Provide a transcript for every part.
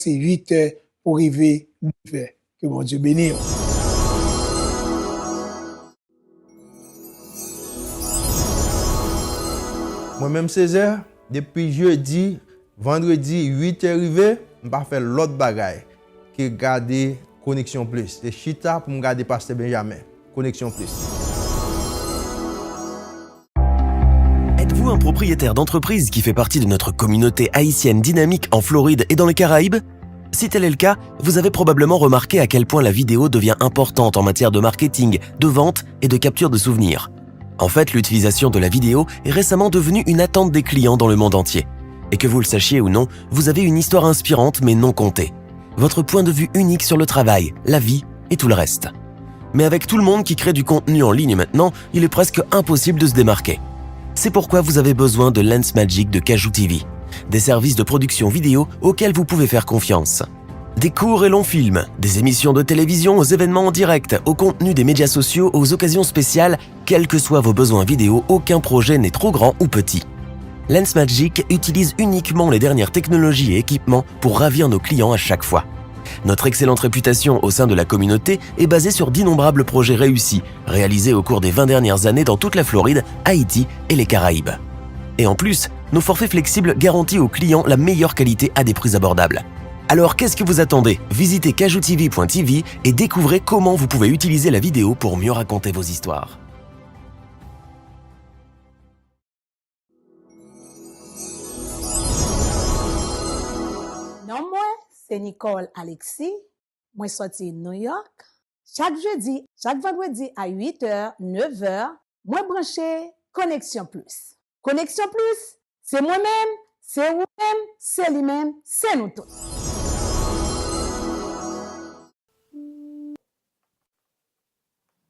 c'est 8 heures pour arriver 9 heures. Que mon Dieu bénisse. Moi-même, 16 heures, depuis jeudi, vendredi, 8 heures arrivé, je vais faire l'autre bagaille que garder Connexion Plus. C'est chita pour me garder Pasteur Benjamin. Connexion Plus. Êtes-vous un propriétaire d'entreprise qui fait partie de notre communauté haïtienne dynamique en Floride et dans les Caraïbes? Si tel est le cas, vous avez probablement remarqué à quel point la vidéo devient importante en matière de marketing, de vente et de capture de souvenirs. En fait, l'utilisation de la vidéo est récemment devenue une attente des clients dans le monde entier. Et que vous le sachiez ou non, vous avez une histoire inspirante mais non contée. Votre point de vue unique sur le travail, la vie et tout le reste. Mais avec tout le monde qui crée du contenu en ligne maintenant, il est presque impossible de se démarquer. C'est pourquoi vous avez besoin de Lens Magic de Kajou TV, des services de production vidéo auxquels vous pouvez faire confiance. Des courts et longs films, des émissions de télévision aux événements en direct, au contenu des médias sociaux, aux occasions spéciales, quels que soient vos besoins vidéo, aucun projet n'est trop grand ou petit. Lens Magic utilise uniquement les dernières technologies et équipements pour ravir nos clients à chaque fois. Notre excellente réputation au sein de la communauté est basée sur d'innombrables projets réussis, réalisés au cours des 20 dernières années dans toute la Floride, Haïti et les Caraïbes. Et en plus, nos forfaits flexibles garantissent aux clients la meilleure qualité à des prix abordables. Alors qu'est-ce que vous attendez? Visitez kajoutv.tv et découvrez comment vous pouvez utiliser la vidéo pour mieux raconter vos histoires. Non, moi, c'est Nicole Alexis. Moi, sorti de New York. Chaque jeudi, chaque vendredi à 8h, 9h, moi branché Connexion Plus. Connexion Plus, c'est moi-même, c'est vous-même, c'est lui-même, c'est nous tous.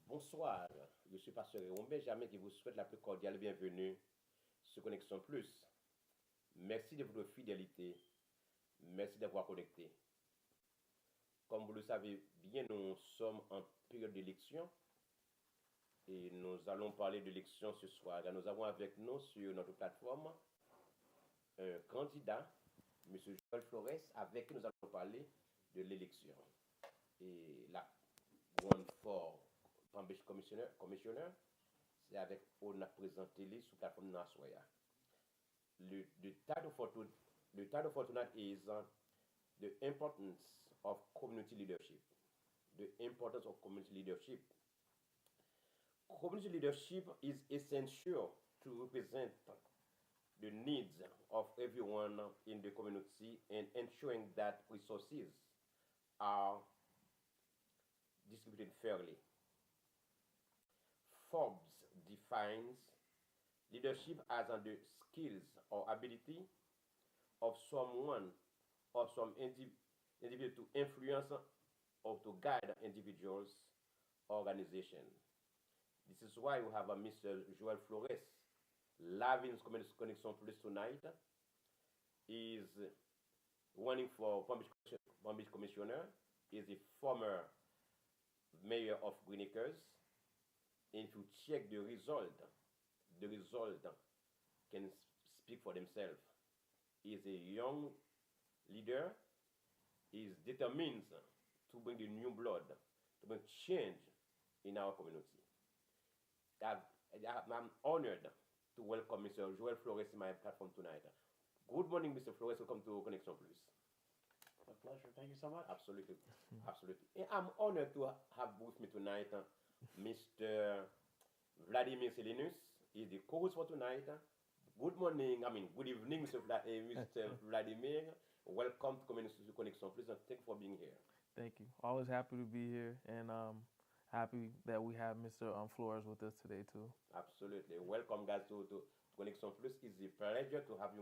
Bonsoir, je suis Pasteur Raymond Benjamin qui vous souhaite la plus cordiale bienvenue sur Connexion Plus. Merci de votre fidélité. Merci d'avoir connecté. Comme vous le savez bien, nous sommes en période d'élection et nous allons parler d'élection ce soir. Nous avons avec nous sur notre plateforme un candidat, M. Flores, avec qui nous allons parler de l'élection. Et la grande for commissionnaire, c'est avec on a présenté les sous plateforme Nasoya. The title for tonight is the importance of community leadership. The importance of community leadership. Community leadership is essential to represent the needs of everyone in the community and ensuring that resources are distributed fairly. Forbes defines leadership as the skills or ability of someone or some individual to influence or to guide individuals, organization. This is why we have a Mr. Joel Flores, live in Connexion Plus tonight. He is running for Palm Beach Commissioner. He is a former mayor of Green Acres. And if you check the result can speak for themselves. He is a young leader. He is determined to bring the new blood, to bring change in our community. I'm honored to welcome Mr. Joel Flores in my platform tonight. Good morning, Mr. Flores. Welcome to Connexion Plus. A pleasure. Thank you so much. Absolutely. Absolutely. And I'm honored to have with me tonight Mr. Fladimir Celunice. He's the co-host for tonight. Good morning, good evening, Mr. Fladimir. Welcome to Connexion Plus, and thank you for being here. Thank you. Always happy to be here, and happy that we have Mr. Flores with us today too. Absolutely. Welcome, guys, to Connexion Plus. It's a pleasure to have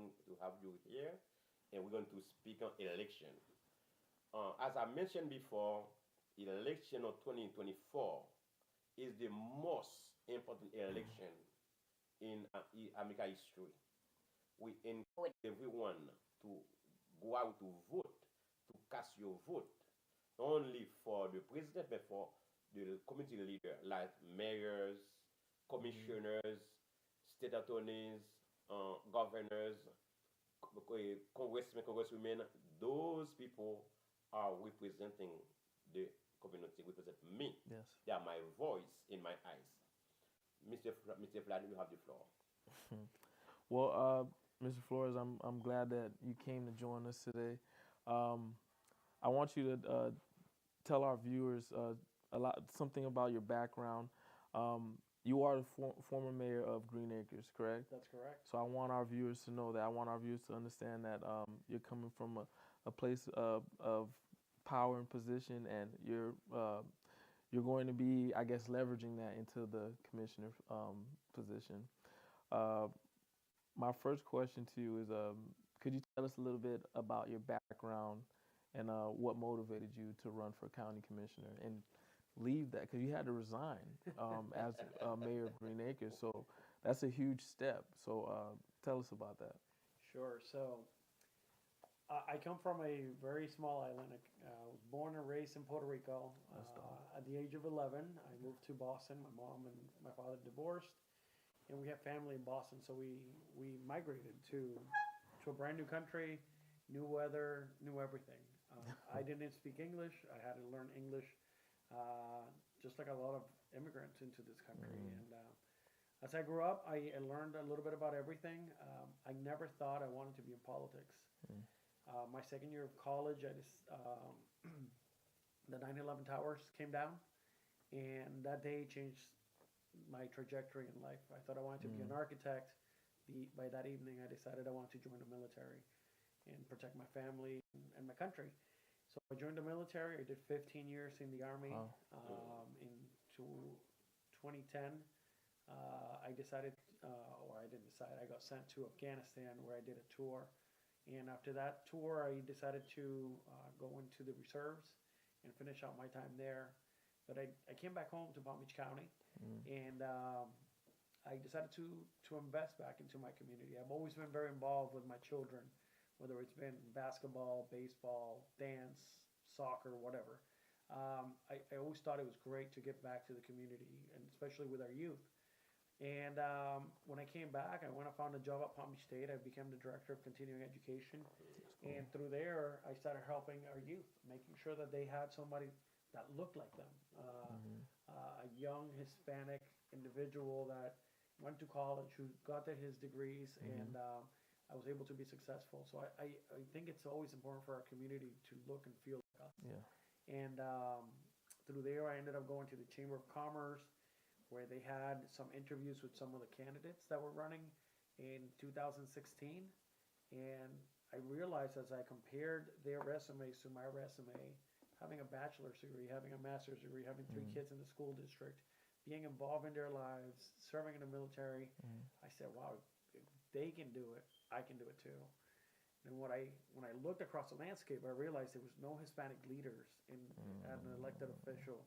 you here, and we're going to speak on election. As I mentioned before, election of 2024 is the most important election in American history. We encourage everyone to go out to vote, to cast your vote, not only for the president, but for the community leader, like mayors, commissioners, state attorneys, governors, congressmen, congresswomen, those people are representing the community, represent me. Yes. They are my voice in my eyes. Mr. Fladimir, you have the floor. Well, Mr. Flores, I'm glad that you came to join us today. I want you to tell our viewers something about your background. You are the former mayor of Green Acres, correct? That's correct. So I want our viewers to know that. I want our viewers to understand that you're coming from a place of power and position, and you're going to be, I guess, leveraging that into the commissioner position. My first question to you is, could you tell us a little bit about your background and what motivated you to run for county commissioner and leave that, because you had to resign as mayor of Green Acres. So that's a huge step. So tell us about that. Sure. So I come from a very small island. I was born and raised in Puerto Rico. At the age of 11, I moved to Boston. My mom and my father divorced, and we have family in Boston. So we migrated to a brand new country, new weather, new everything. I didn't speak English. I had to learn English, just like a lot of immigrants into this country. And as I grew up, I learned a little bit about everything. I never thought I wanted to be in politics. My second year of college, the 9/11 towers came down, and that day changed my trajectory in life. I thought I wanted to be an architect. By that evening, I decided I wanted to join the military and protect my family and my country. So I joined the military. I did 15 years in the Army. Wow. In 2010, I decided, or I didn't decide, I got sent to Afghanistan where I did a tour. And after that tour, I decided to go into the reserves and finish out my time there. But I came back home to Palm Beach County, and I decided to invest back into my community. I've always been very involved with my children, whether it's been basketball, baseball, dance, soccer, whatever. I always thought it was great to give back to the community, and especially with our youth. And when I came back, I went and found a job at Palm Beach State. I became the director of continuing education. Cool. And through there, I started helping our youth, making sure that they had somebody that looked like them. A young Hispanic individual that went to college, who got his degrees, and I was able to be successful. So I think it's always important for our community to look and feel like us. Yeah. And through there, I ended up going to the Chamber of Commerce, where they had some interviews with some of the candidates that were running in 2016. And I realized as I compared their resumes to my resume, having a bachelor's degree, having a master's degree, having 3 kids in the school district, being involved in their lives, serving in the military, I said, wow, if they can do it, I can do it too. And when I looked across the landscape, I realized there was no Hispanic leaders as an elected official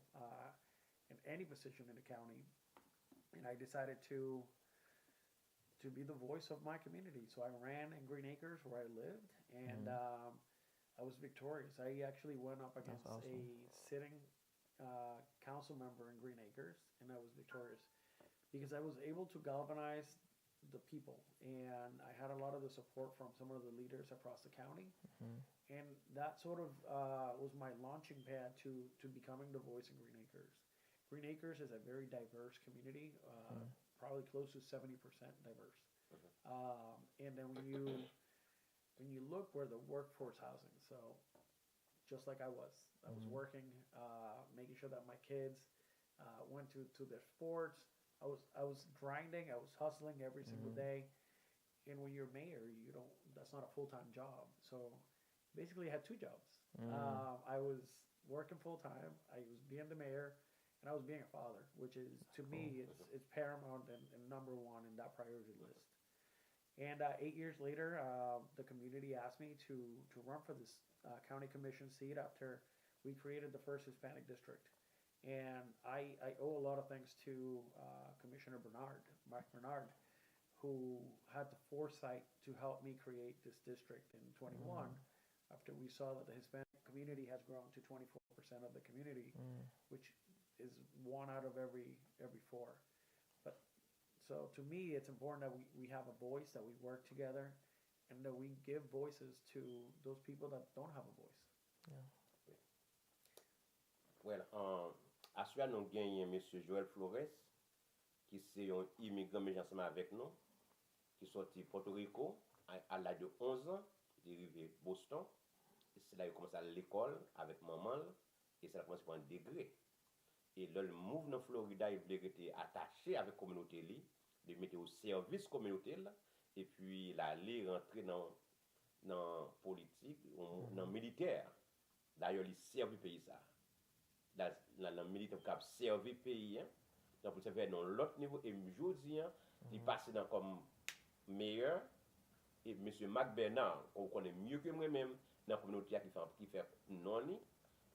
in any position in the county. And I decided to be the voice of my community. So I ran in Green Acres where I lived, and I was victorious. I actually went up against a sitting council member in Green Acres, and I was victorious because I was able to galvanize the people, and I had a lot of the support from some of the leaders across the county, and that sort of was my launching pad to becoming the voice in Green Acres. Green Acres is a very diverse community, probably close to 70% diverse. And then when you look where the workforce housing, so just like I was working, making sure that my kids went to their sports. I was grinding, I was hustling every single day. And when you're mayor, that's not a full-time job. So basically I had 2 jobs. I was working full-time, I was being the mayor, and I was being a father, which is, to me, it's paramount and number 1 in that priority list. And 8 years later, the community asked me to run for this county commission seat after we created the first Hispanic district. And I owe a lot of thanks to Commissioner Mark Bernard, who had the foresight to help me create this district in 21, after we saw that the Hispanic community has grown to 24% of the community, which is 1 out of every 4. But so to me, it's important that we have a voice, that we work together, and that we give voices to those people that don't have a voice. Well, aswa nous gagnons M. Joël Flores, qui c'est un immigrant mais ensemble avec nous, qui sorti Porto Rico à l'âge de 11 ans, il est arrivé à Boston, et c'est là qu'il a commencé à l'école avec maman, et ça a commencé par un degré. Et là, le mouvement Florida, il voulait être attaché avec la communauté, de mettre au service communautaire, et puis il allait rentrer dans la politique, dans le militaire. D'ailleurs, il servait le pays ça. Dans le militaire, il a servi le pays. Donc, il servait dans l'autre niveau. Et aujourd'hui, il passe dans comme meilleur. Et M. Mac Bernard, qu'on connaît mieux que moi-même, dans la communauté qui fait non,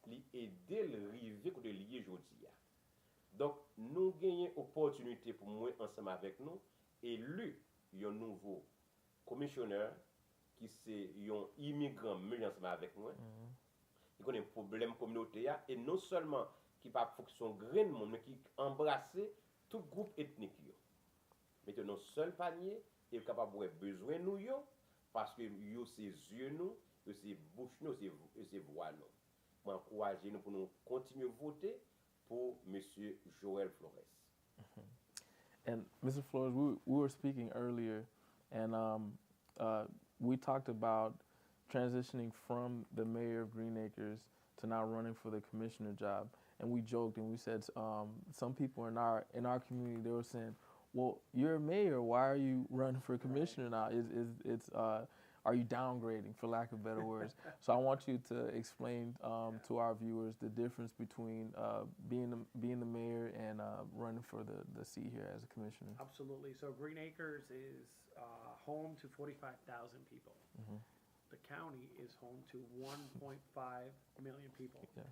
il aide le river que de lier aujourd'hui. Donc, nous gagnons opportunité pour moi, ensemble avec nous, élu un nouveau commissionnaire qui c'est un immigrant, mais ensemble avec nous. Il connaît un problème communautaire et non seulement qui pas fonction grain monde, mais qui embrasse tout groupe ethnique. Mettez dans seul panier et capable de besoin nous parce que yo c'est yeux nous, c'est bouche nous, c'est voix nous. Moi encourager nous pour nous continuer voter pour monsieur Joël Flores. And Mr. Flores, we were speaking earlier, and we talked about transitioning from the mayor of Green Acres to now running for the commissioner job. And we joked and we said some people in our community, they were saying, well, you're a mayor, why are you running for commissioner now? Are you downgrading, for lack of better words? So I want you to explain to our viewers the difference between being the mayor and running for the seat here as a commissioner. Absolutely. So Green Acres is home to 45,000 people. The county is home to 1.5 million people. Yeah.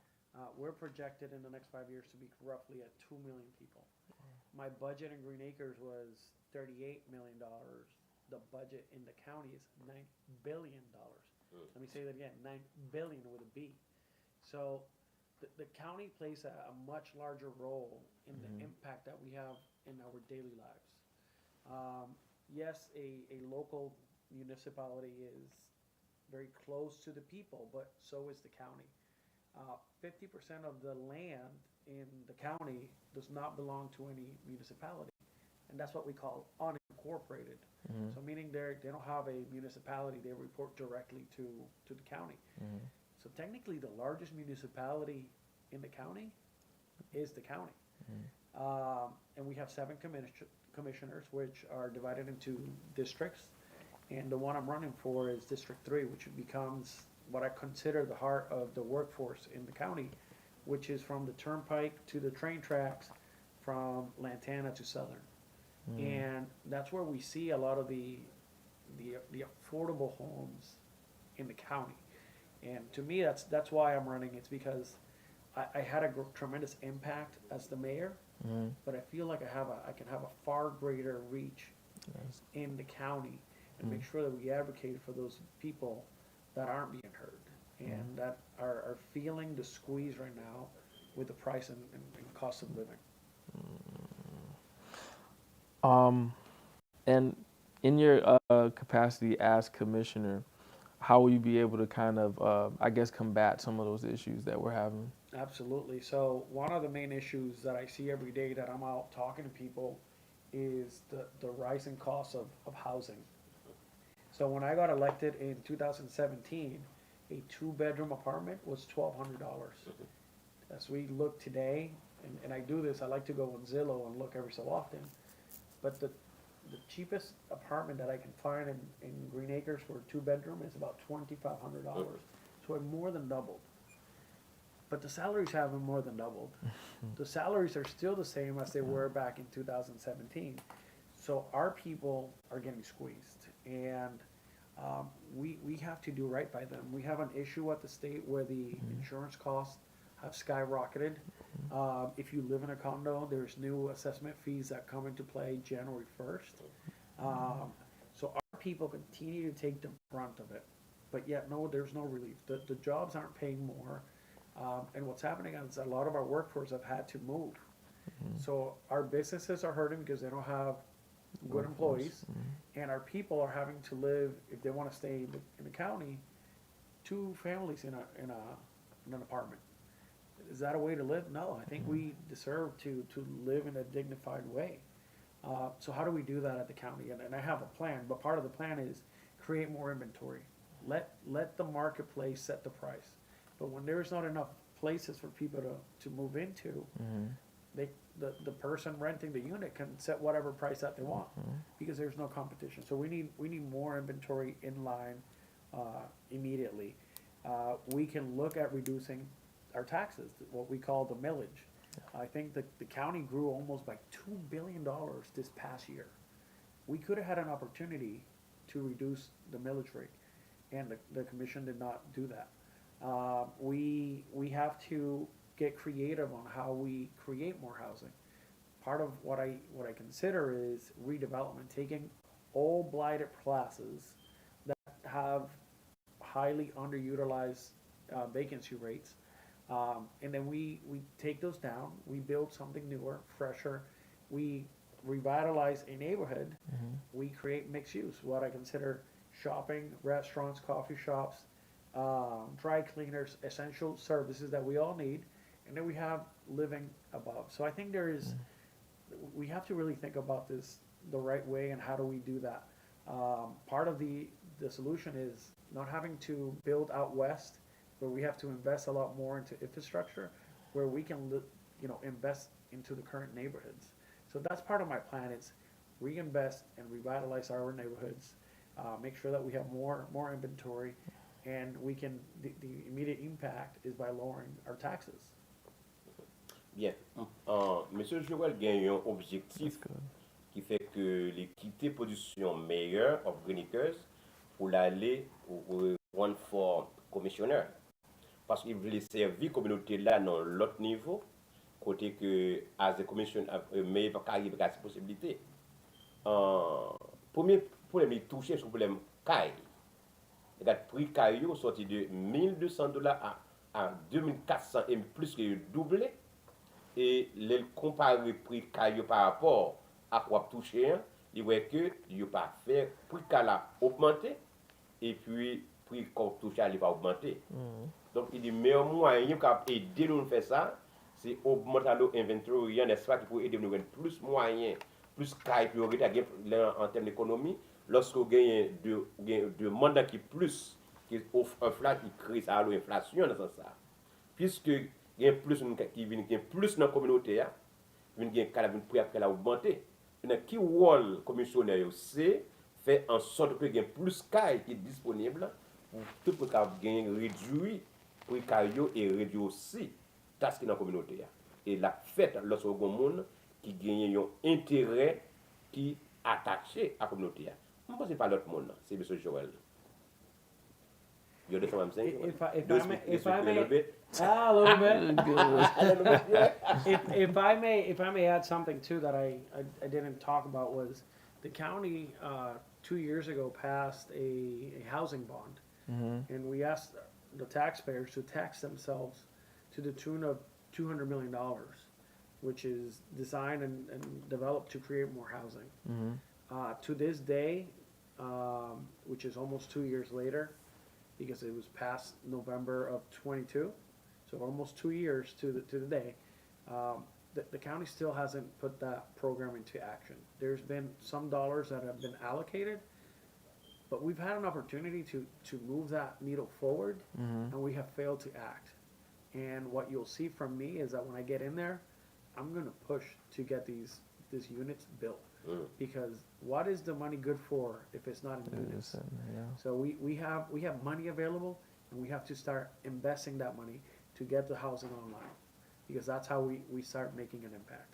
We're projected in the next 5 years to be roughly at 2 million people. My budget in Green Acres was $38 million. The budget in the county is $9 billion. Let me say that again, 9 billion with a B. So the county plays a much larger role in the impact that we have in our daily lives. Yes, a local municipality is very close to the people, but so is the county. 50% of the land in the county does not belong to any municipality, and that's what we call unincorporated. So meaning they don't have a municipality, they report directly to the county. So technically the largest municipality in the county is the county. And we have 7 commissioners, which are divided into districts. And the one I'm running for is District 3, which becomes what I consider the heart of the workforce in the county, which is from the turnpike to the train tracks, from Lantana to Southern. And that's where we see a lot of the affordable homes in the county. And to me, that's why I'm running. It's because I had a tremendous impact as the mayor, but I feel like I can have a far greater reach in the county and make sure that we advocate for those people that aren't being heard and that are feeling the squeeze right now with the price and cost of living. And in your capacity as commissioner, how will you be able to kind of, I guess, combat some of those issues that we're having? Absolutely. So one of the main issues that I see every day that I'm out talking to people is the rising cost of housing. So when I got elected in 2017, a 2-bedroom apartment was $1,200. As we look today, and I do this, I like to go on Zillow and look every so often, but the cheapest apartment that I can find in Green Acres for a 2-bedroom is about $2,500. So it more than doubled. But the salaries haven't more than doubled. The salaries are still the same as they were back in 2017. So our people are getting squeezed, and we have to do right by them. We have an issue at the state where the insurance costs have skyrocketed. If you live in a condo, there's new assessment fees that come into play January 1st. So our people continue to take the brunt of it, but yet there's no relief. The jobs aren't paying more, and what's happening is a lot of our workforce have had to move. So our businesses are hurting because they don't have good employees, and our people are having to live, if they want to stay in the county, 2 families in an apartment. Is that a way to live? No, I think we deserve to live in a dignified way. So how do we do that at the county? And I have a plan, but part of the plan is create more inventory. Let the marketplace set the price. But when there's not enough places for people to move into, the person renting the unit can set whatever price that they want because there's no competition. So we need more inventory in line immediately. We can look at reducing our taxes, what we call the millage. I think that the county grew almost by $2 billion this past year. We could have had an opportunity to reduce the millage rate, and the commission did not do that. We have to get creative on how we create more housing. Part of what I consider is redevelopment, taking old blighted plazas that have highly underutilized vacancy rates, and then we take those down, we build something newer, fresher, we revitalize a neighborhood, we create mixed use, what I consider shopping, restaurants, coffee shops, dry cleaners, essential services that we all need, and then we have living above. So I think we have to really think about this the right way, and how do we do that. Part of the solution is not having to build out west, where we have to invest a lot more into infrastructure, where we can invest into the current neighborhoods. So that's part of my plan, is reinvest and revitalize our neighborhoods, make sure that we have more inventory, and we can, the immediate impact is by lowering our taxes. Bien. Monsieur Joël gagne un objectif qui fait que l'équité production meilleure of Greenacres pour l'aller au run for commissioner. Parce qu'il voulait servir la communauté là dans l'autre niveau, côté que as a commission mais pas arriver à cette possibilité. Premier problème il touché sur le problème caille. Le prix caille sorti de $1,200 à $2,400 et plus que doublé. Et le comparer prix caille par rapport à quoi touché, il voit que il pas fait prix caille a augmenté et puis prix qu'on touche il va augmenter. Donc il dit meilleur moyen pour aider nous faire ça, c'est augmenter l'inventory, n'est-ce pas, qui pour aider nous gagner plus moyens, plus caille priorité en termes d'économie. Lorsque vous gagnez de mandat qui plus qui offre un flat qui crée ça l'inflation dans ça. Puisque il y a plus qui vient plus dans la communauté, il y a un prix après la augmenter. Qui rôle commissionnaire c'est faire en sorte que il y ait plus caille qui est disponible pour tout pour gagner réduit prix caille et réduire aussi taxe dans la communauté. Et la fête lorsque vous monde qui gagne un intérêt qui attaché à la communauté. Je ne pense pas l'autre monde, c'est M. Joël. You understand what I'm saying? If I may, a little bit. If I may add something too that I didn't talk about, was the county 2 years ago passed a housing bond, and we asked the taxpayers to tax themselves to the tune of $200 million, which is designed and developed to create more housing. To this day, which is almost 2 years later, because it was passed November of 22, so almost 2 years to the day, the county still hasn't put that program into action. There's been some dollars that have been allocated, but we've had an opportunity to move that needle forward, and we have failed to act. And what you'll see from me is that when I get in there, I'm going to push to get these units built. Because what is the money good for if it's not in units? So we have money available, and we have to start investing that money to get the housing online, because that's how we start making an impact.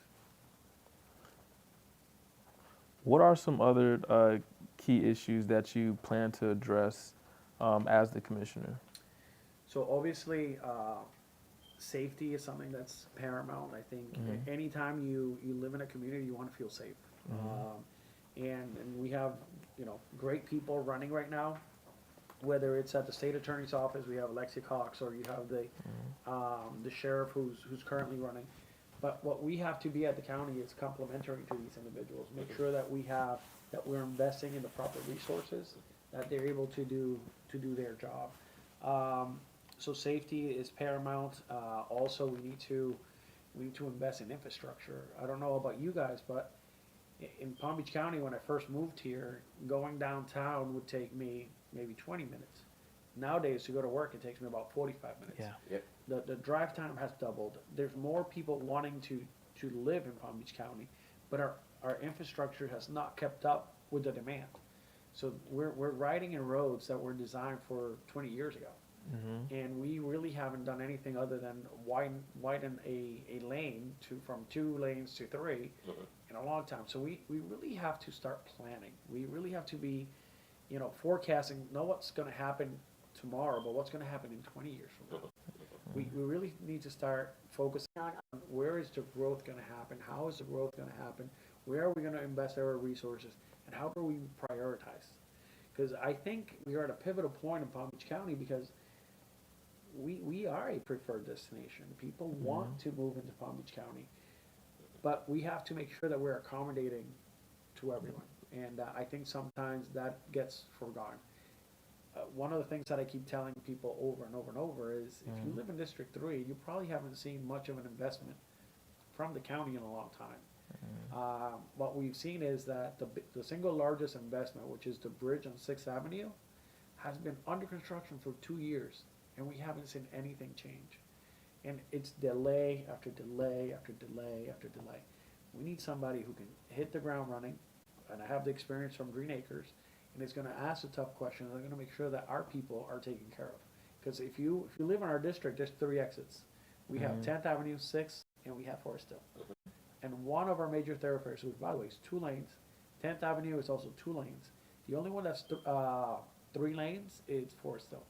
What are some other key issues that you plan to address as the commissioner? So obviously, safety is something that's paramount. I think anytime you live in a community, you want to feel safe. And we have great people running right now, whether it's at the state attorney's office, we have Alexia Cox, or you have the sheriff who's currently running. But what we have to be at the county is complementary to these individuals. Make sure that we're investing in the proper resources, that they're able to do their job. So safety is paramount. Also, we need to invest in infrastructure. I don't know about you guys, but in Palm Beach County, when I first moved here, going downtown would take me maybe 20 minutes. Nowadays, to go to work, it takes me about 45 minutes. Yeah. Yep. The drive time has doubled. There's more people wanting to live in Palm Beach County, but our infrastructure has not kept up with the demand. So we're riding in roads that were designed for 20 years ago. And we really haven't done anything other than widen a lane from 2 lanes to 3 in a long time. So we really have to start planning. We really have to be, forecasting, know what's going to happen tomorrow, but what's going to happen in 20 years from now. We really need to start focusing on where is the growth going to happen, how is the growth going to happen, where are we going to invest our resources, and how do we prioritize? Because I think we are at a pivotal point in Palm Beach County because we are a preferred destination. People want to move into Palm Beach County, but we have to make sure that we're accommodating to everyone. And I think sometimes that gets forgotten. One of the things that I keep telling people over and over and over is if you live in District 3, you probably haven't seen much of an investment from the county in a long time. What we've seen is that the single largest investment, which is the bridge on 6th Avenue, has been under construction for 2 years, and we haven't seen anything change. And it's delay after delay after delay after delay. We need somebody who can hit the ground running, and I have the experience from Green Acres, and it's going to ask the tough questions. They're going to make sure that our people are taken care of. Because if you live in our district, there's 3 exits. We have 10th Avenue, 6th, and we have Forest Hill. And one of our major thoroughfares, which by the way is 2 lanes, 10th Avenue is also 2 lanes. The only one that's 3 lanes is Forest Hill.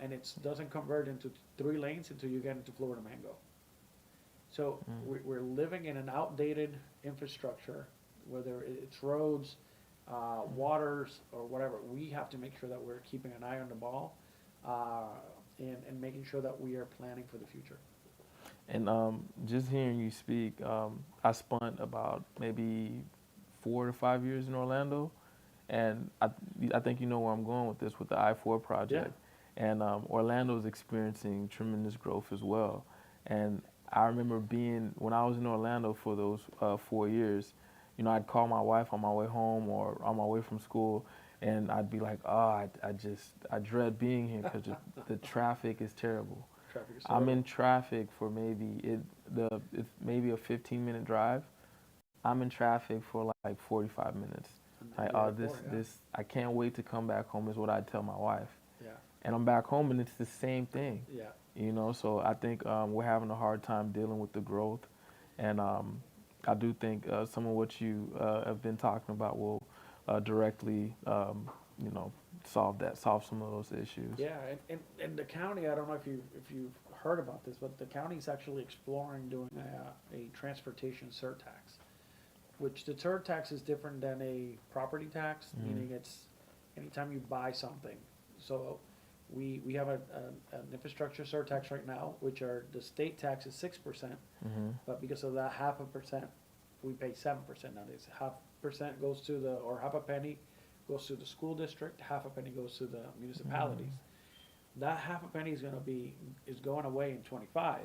And it doesn't convert into 3 lanes until you get into Florida Mango. So we're living in an outdated infrastructure, whether it's roads, waters, or whatever. We have to make sure that we're keeping an eye on the ball and making sure that we are planning for the future. And just hearing you speak, I spent about maybe 4 to 5 years in Orlando, and I think you know where I'm going with this, with the I-4 project. Yeah. And Orlando is experiencing tremendous growth as well. And I remember when I was in Orlando for those 4 years, I'd call my wife on my way home or on my way from school, and I'd be like, I dread being here because the traffic is terrible. I'm in traffic for maybe maybe a 15-minute drive. I'm in traffic for like 45 minutes. Like, I can't wait to come back home is what I'd tell my wife. Yeah. And I'm back home and it's the same thing. Yeah. So I think we're having a hard time dealing with the growth. And I do think some of what you have been talking about will directly, solve some of those issues. Yeah, and the county, I don't know if you've heard about this, but the county's actually exploring doing a transportation surtax, which the surtax is different than a property tax, meaning it's anytime you buy something. So we have an infrastructure surtax right now, which the state tax is 6%, but because of that 0.5%, we pay 7% nowadays. 0.5% goes to half a penny goes to the school district, 0.5 penny goes to the municipalities. That 0.5 penny is going away in 25,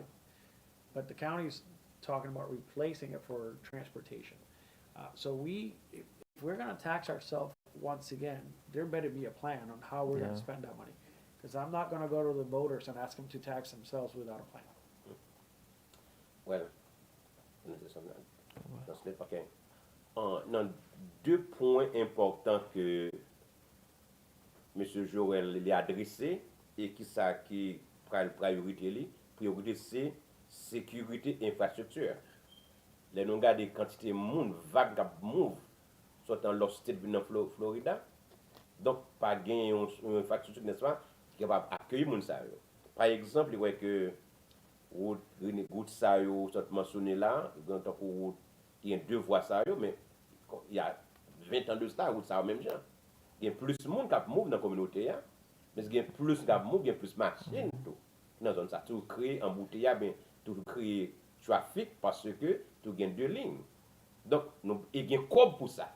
but the county's talking about replacing it for transportation. So if we're going to tax ourselves once again, there better be a plan on how we're going to spend that money. Because I'm not going to go to the voters and ask them to tax themselves without a plan. Well, ok. Non, 2 points importants que M. Joël a adressé et qui prend priorité, c'est sécurité infrastructure. Les nous regardons quantité de monde vague qui move soit dans l'autre state de Florida. Donc pas gagner une infrastructure n'est-ce pas qui va accueillir monde ça. Par exemple, ouais que route ça yo soit mentionné là, donc route il y a 2 voies ça yo mais il y a 20 ans de ça route ça même genre. Il y a plus de monde qui move dans la communauté mais il y a plus qui move, il y a plus machine tout. Dans zone ça tout créer embouteillage bien tout créer trafic parce que tu gagnes deux lignes. Donc, il y a un cob pour ça.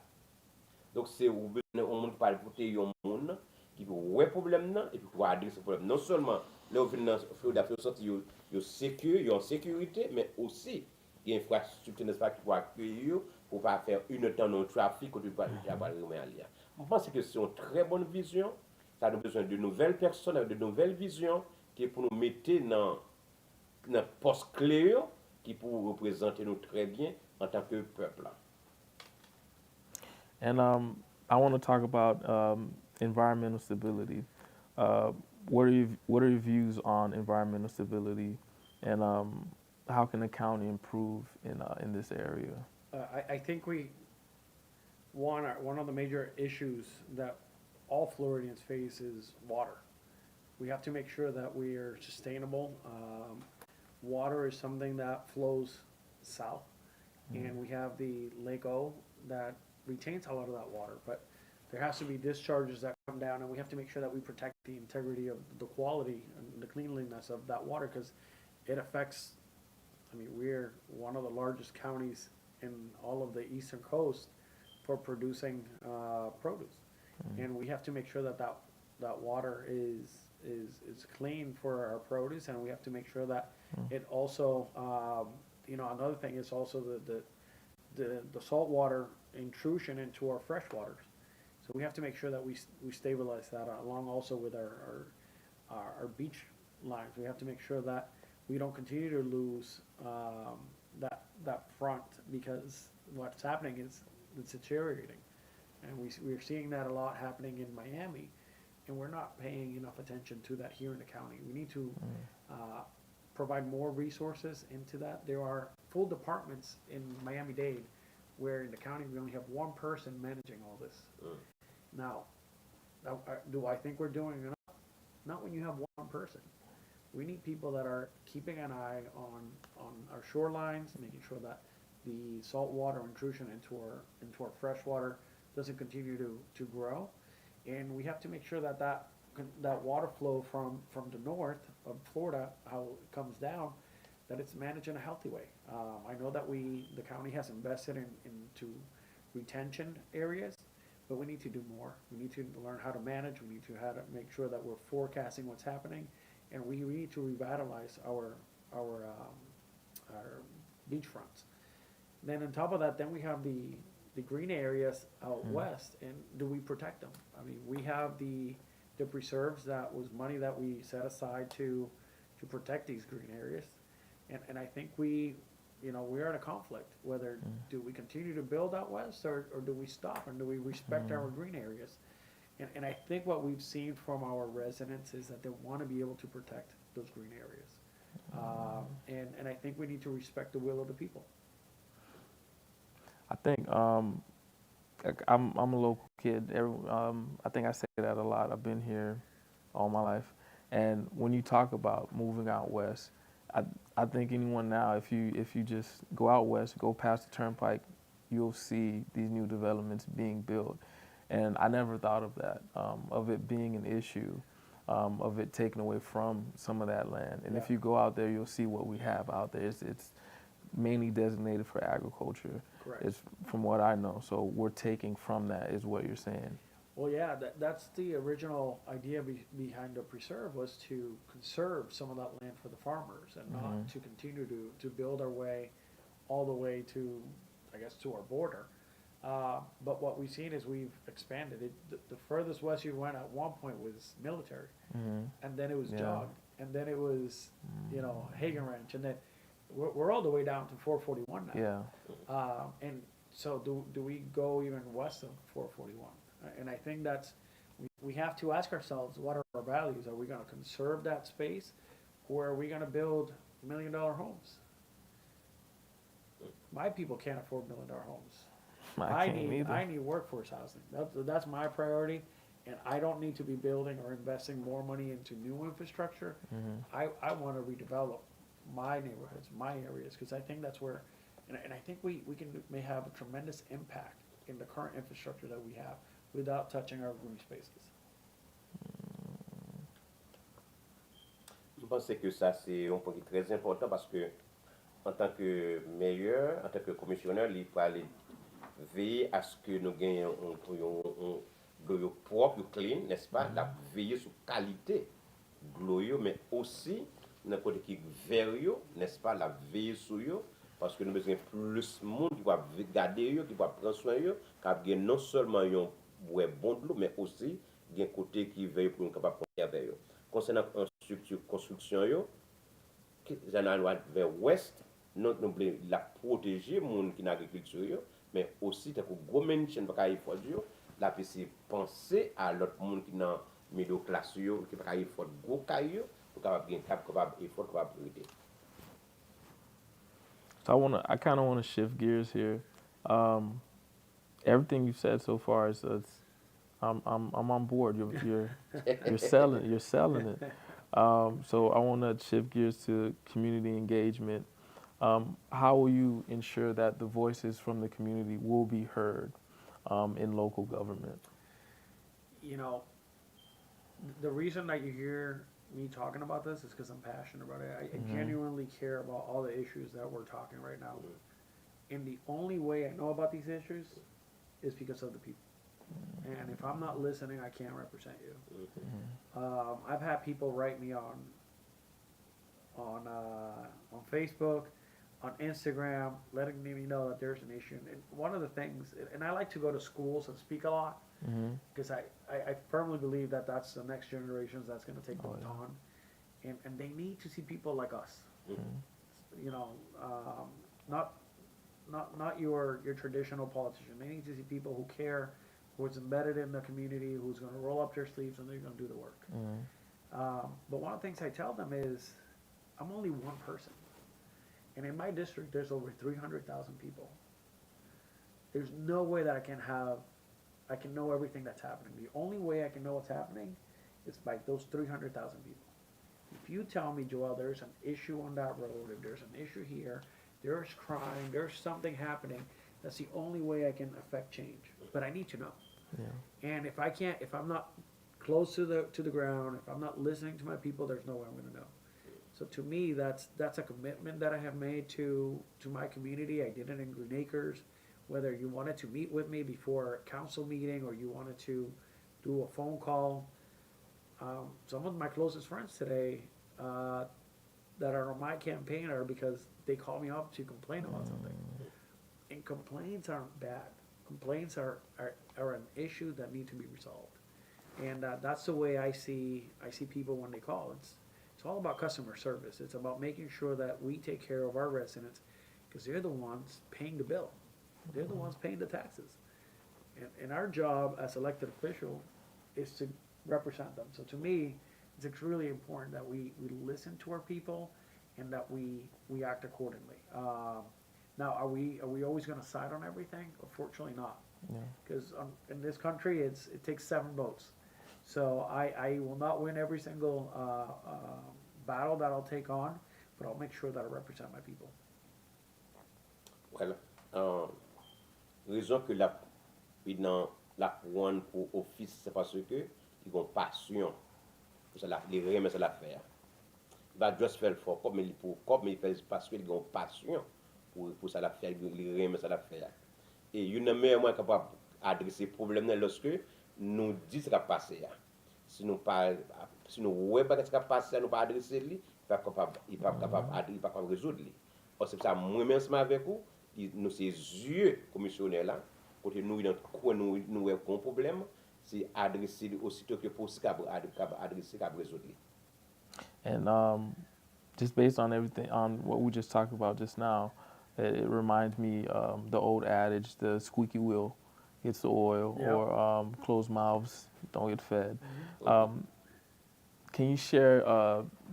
Donc, c'est où on monde parle pour un monde qui peut voir problème là et puis pour adresser le problème. Non seulement là où vient Florida fait sortir yo sécure, yo en sécurité, mais aussi il y a une infrastructure n'est-ce pas qui peut accueillir pour pas faire une temps dans le trafic que tu peux déjà pas remettre. Je pense que c'est une très bonne vision. Ça a besoin de nouvelles personnes avec de nouvelles visions qui pour nous mettre dans poste clé qui pour représenter nous très bien en tant que peuple. And I want to talk about environmental stability. What are your views on environmental stability, and how can the county improve in this area? I think one of the major issues that all Floridians face is water. We have to make sure that we are sustainable. Water is something that flows south, and we have the Lake O that retains a lot of that water, but there has to be discharges that come down, and we have to make sure that we protect the integrity of the quality and the cleanliness of that water, because it affects, I mean, we're one of the largest counties in all of the eastern coast for producing produce, and we have to make sure that that water is clean for our produce, and we have to make sure that it also, another thing is also the saltwater intrusion into our fresh waters. So we have to make sure that we stabilize that along also with our beach lines. We have to make sure that we don't continue to lose that front, because what's happening is it's deteriorating. And we're seeing that a lot happening in Miami, and we're not paying enough attention to that here in the county. We need to provide more resources into that. There are full departments in Miami-Dade where in the county we only have one person managing all this. Now, do I think we're doing enough? Not when you have one person. We need people that are keeping an eye on our shorelines, making sure that the saltwater intrusion into our fresh water doesn't continue to grow, and we have to make sure that water flow from the north of Florida, how it comes down, that it's managed in a healthy way. I know that the county has invested into retention areas, but we need to do more. We need to learn how to manage. We need to make sure that we're forecasting what's happening, and we need to revitalize our beach fronts. Then on top of that, then we have the green areas out west, and do we protect them? I mean, we have the preserves, that was money that we set aside to protect these green areas, and I think we're in a conflict, whether do we continue to build out west, or do we stop, and do we respect our green areas? And I think what we've seen from our residents is that they want to be able to protect those green areas, and I think we need to respect the will of the people. I think I'm a local kid. I think I say that a lot. I've been here all my life, and when you talk about moving out west, I think anyone now, if you just go out west, go past the turnpike, you'll see these new developments being built, and I never thought of that, of it being an issue, of it taken away from some of that land. And if you go out there, you'll see what we have out there. It's mainly designated for agriculture. Correct. It's from what I know. So we're taking from that, is what you're saying. Well, yeah, that's the original idea behind the preserve, was to conserve some of that land for the farmers, and not to continue to build our way all the way to, I guess, to our border. But what we've seen is we've expanded it. The furthest west you went at one point was military, and then it was Jog, and then it was, Hagen Ranch, and then we're all the way down to 441 now. Yeah. And so do we go even west of 441? And I think we have to ask ourselves, what are our values? Are we going to conserve that space, or are we going to build $1 million homes? My people can't afford $1 million homes. I need workforce housing. That's my priority, and I don't need to be building or investing more money into new infrastructure. I want to redevelop my neighborhoods, my areas, because I think that's where, and I think we may have a tremendous impact in the current infrastructure that we have without touching our green spaces. Je pense que ça, c'est un point qui est très important, parce que en tant que meilleur, en tant que commissionnaire, il faut aller veiller à ce que nous gagnions de l'eau propre, clean, n'est-ce pas? La veiller sur la qualité de l'eau, mais aussi, dans le côté qui est vert, n'est-ce pas? La veiller sur eux, parce que nous avons besoin plus de monde qui va garder eux, qui va prendre soin d'eux, qui non seulement un bon de l'eau, mais aussi un côté qui veille pour nous capable de conserver eux. Concernant la structure construction, j'en ai vers l'ouest, nous devons la protéger, les gens qui ont l'agriculture, mais aussi, tant que gros maintien pas y faire dur, la PC penser à l'autre monde qui dans middle class qui pas y faire gros caillou pour capable bien capable effort capable aider. So I kind of want to shift gears here. Everything you've said so far I'm on board. You're selling it. So I want to shift gears to community engagement. How will you ensure that the voices from the community will be heard in local government? You know, the reason that you hear me talking about this is because I'm passionate about it. I genuinely care about all the issues that we're talking right now. And the only way I know about these issues is because of the people. And if I'm not listening, I can't represent you. I've had people write me on Facebook, on Instagram, letting me know that there's an issue. And one of the things, and I like to go to schools and speak a lot, because I firmly believe that that's the next generations that's going to take the baton, and they need to see people like us. You know, not your traditional politician. They need to see people who care, who's embedded in the community, who's going to roll up their sleeves and they're going to do the work. But one of the things I tell them is, I'm only one person, and in my district there's over 300,000 people. There's no way that I can know everything that's happening. The only way I can know what's happening is by those 300,000 people. If you tell me, Joel, there's an issue on that road, if there's an issue here, there's crime, there's something happening, that's the only way I can affect change. But I need to know. And if I'm not close to the ground, if I'm not listening to my people, there's no way I'm going to know. So to me, that's a commitment that I have made to my community. I did it in Green Acres. Whether you wanted to meet with me before a council meeting or you wanted to do a phone call. Some of my closest friends today that are on my campaign are because they call me up to complain about something. And complaints aren't bad. Complaints are an issue that need to be resolved. And that's the way I see people when they call. It's all about customer service. It's about making sure that we take care of our residents because they're the ones paying the bill. They're the ones paying the taxes. And our job as elected official is to represent them. So to me, it's really important that we listen to our people and that we act accordingly. Now, are we always going to side on everything? Unfortunately not. Because in this country, it takes 7 votes. So I will not win every single battle that I'll take on, but I'll make sure that I represent my people. Well, raison que dans la couronne pour office, c'est parce que ils ont passion pour ça, les remettre ça l'affaire. Il va juste faire le fort comme il fait parce qu'ils ont passion pour ça l'affaire, ils remettre ça l'affaire. Et une meilleure moyen capable d'adresser le problème lorsque nous disons ce qui a passé. Si nous ne pas ce qui a passé, nous pas adresser lui, il pas capable résoudre lui. C'est ça moi-même avec vous. Nous ces yeux commissionnaires là, côté nous nous avons un problème, c'est adresser aussitôt que possible adresser résoudre. And just based on everything on what we just talked about just now, it reminds me the old adage, the squeaky wheel gets the oil, or closed mouths don't get fed. Can you share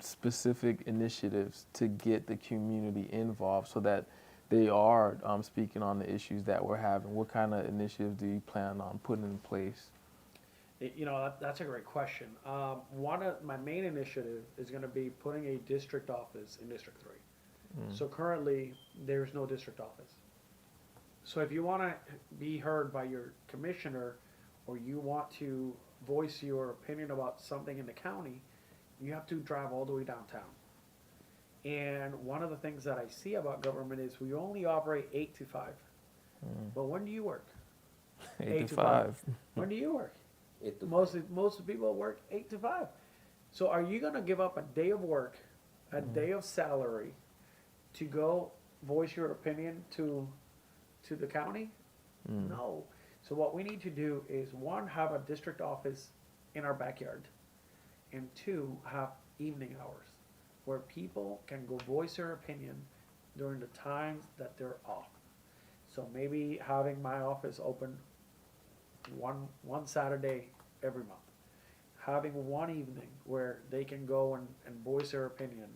specific initiatives to get the community involved so that they are speaking on the issues that we're having? What kind of initiatives do you plan on putting in place? You know, that's a great question. One of my main initiative is going to be putting a district office in District 3. So currently, there's no district office. So if you want to be heard by your commissioner or you want to voice your opinion about something in the county, you have to drive all the way downtown. And one of the things that I see about government is we only operate 8 to 5. But when do you work? 8 to 5. When do you work? 8 to 5. Most people work 8 to 5. So are you going to give up a day of work, a day of salary, to go voice your opinion to the county? No. So what we need to do is, one, have a district office in our backyard, and two, have evening hours where people can go voice their opinion during the times that they're off. So maybe having my office open one Saturday every month, having one evening where they can go and voice their opinion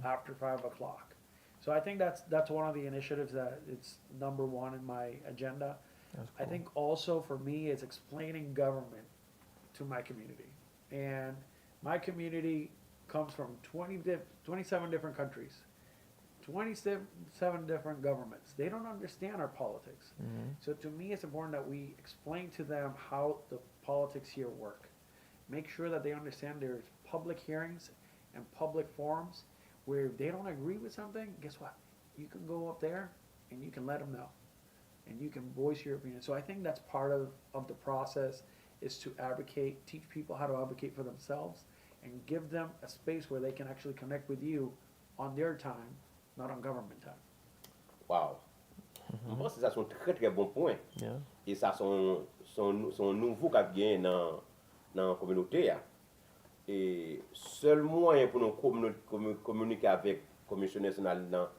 after 5 o'clock. So I think that's one of the initiatives that it's number one in my agenda. That's I cool. think also for me is explaining government to my community. And my community comes from 27 different countries, 27 different governments. They don't understand our politics. So to me, it's important that we explain to them how the politics here work. Make sure that they understand there's public hearings and public forums where if they don't agree with something, guess what? You can go up there and you can let them know. And you can voice your opinion. So I think that's part of the process, is to advocate, teach people how to advocate for themselves, and give them a space where they can actually connect with you on their time, not on government time. Wow. Je pense que ça sont très très bons points. Yeah. Et ça sont nouveaux qui viennent dans la communauté. Et seul moyen pour nous communiquer avec le commissionnaire national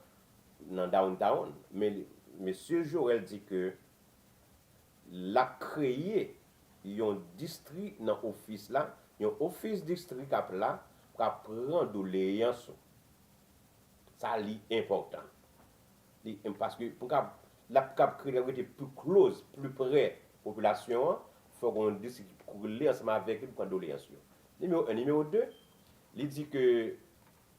dans downtown, mais Monsieur Joël dit que l'a créé un district dans l'office là, un office district là pour prendre doléances. Ça est important. Parce que pour la créer plus close, plus près de la population, il faut qu'on district pour aller ensemble avec lui pour prendre doléances. Numéro 1, numéro 2, il dit que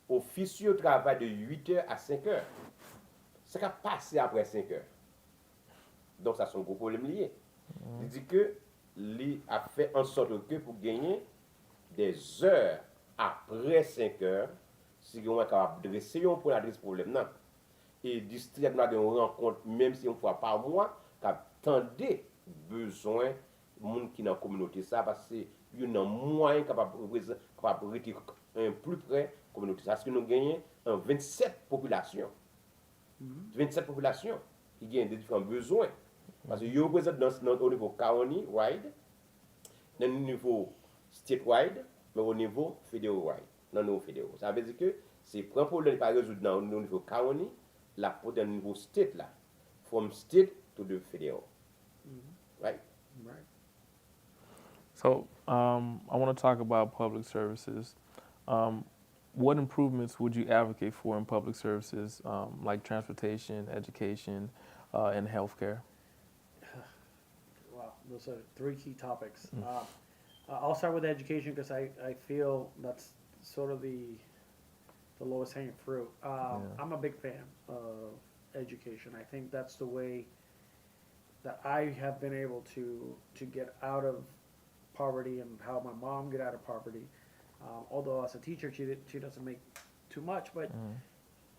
officier travaille de 8h à 5h. C'est qu'à passer après 5 heures. Donc, ça, c'est un gros problème lié. Il dit que il a fait en sorte que pour gagner des heures après 5 heures, si on est capable de dresser pour adresser ce problème. Et le district a une rencontre, même si une fois par mois, qui attendait besoin de gens qui sont dans la communauté. Ça, parce que il y a un moyen capable de rester plus près de la communauté. Parce que nous gagnons 27 populations. 27 populations qui ont des différents besoins. Parce que vous représentez au niveau county-wide, au niveau state-wide, mais au niveau fédéral-wide. Dans nos fédéraux. Ça veut dire que c'est un problème qui n'est pas résolu au niveau county, la pour au niveau state là. From state to the federal. Right? Right. So I want to talk about public services. What improvements would you advocate for in public services, like transportation, education, and healthcare? Wow, those are 3 key topics. I'll start with education because I feel that's sort of the lowest hanging fruit. I'm a big fan of education. I think that's the way that I have been able to get out of poverty, and how my mom got out of poverty. Although as a teacher, she doesn't make too much, but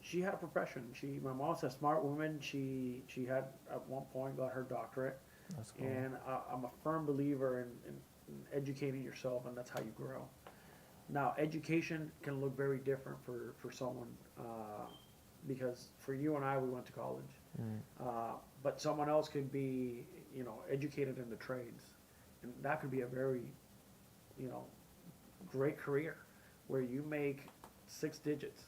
she had a profession. My mom's a smart woman. She had at one point got her doctorate. That's cool. And I'm a firm believer in educating yourself, and that's how you grow. Now, education can look very different for someone, because for you and I, we went to college. But someone else could be, educated in the trades, and that could be a very, great career where you make 6 digits.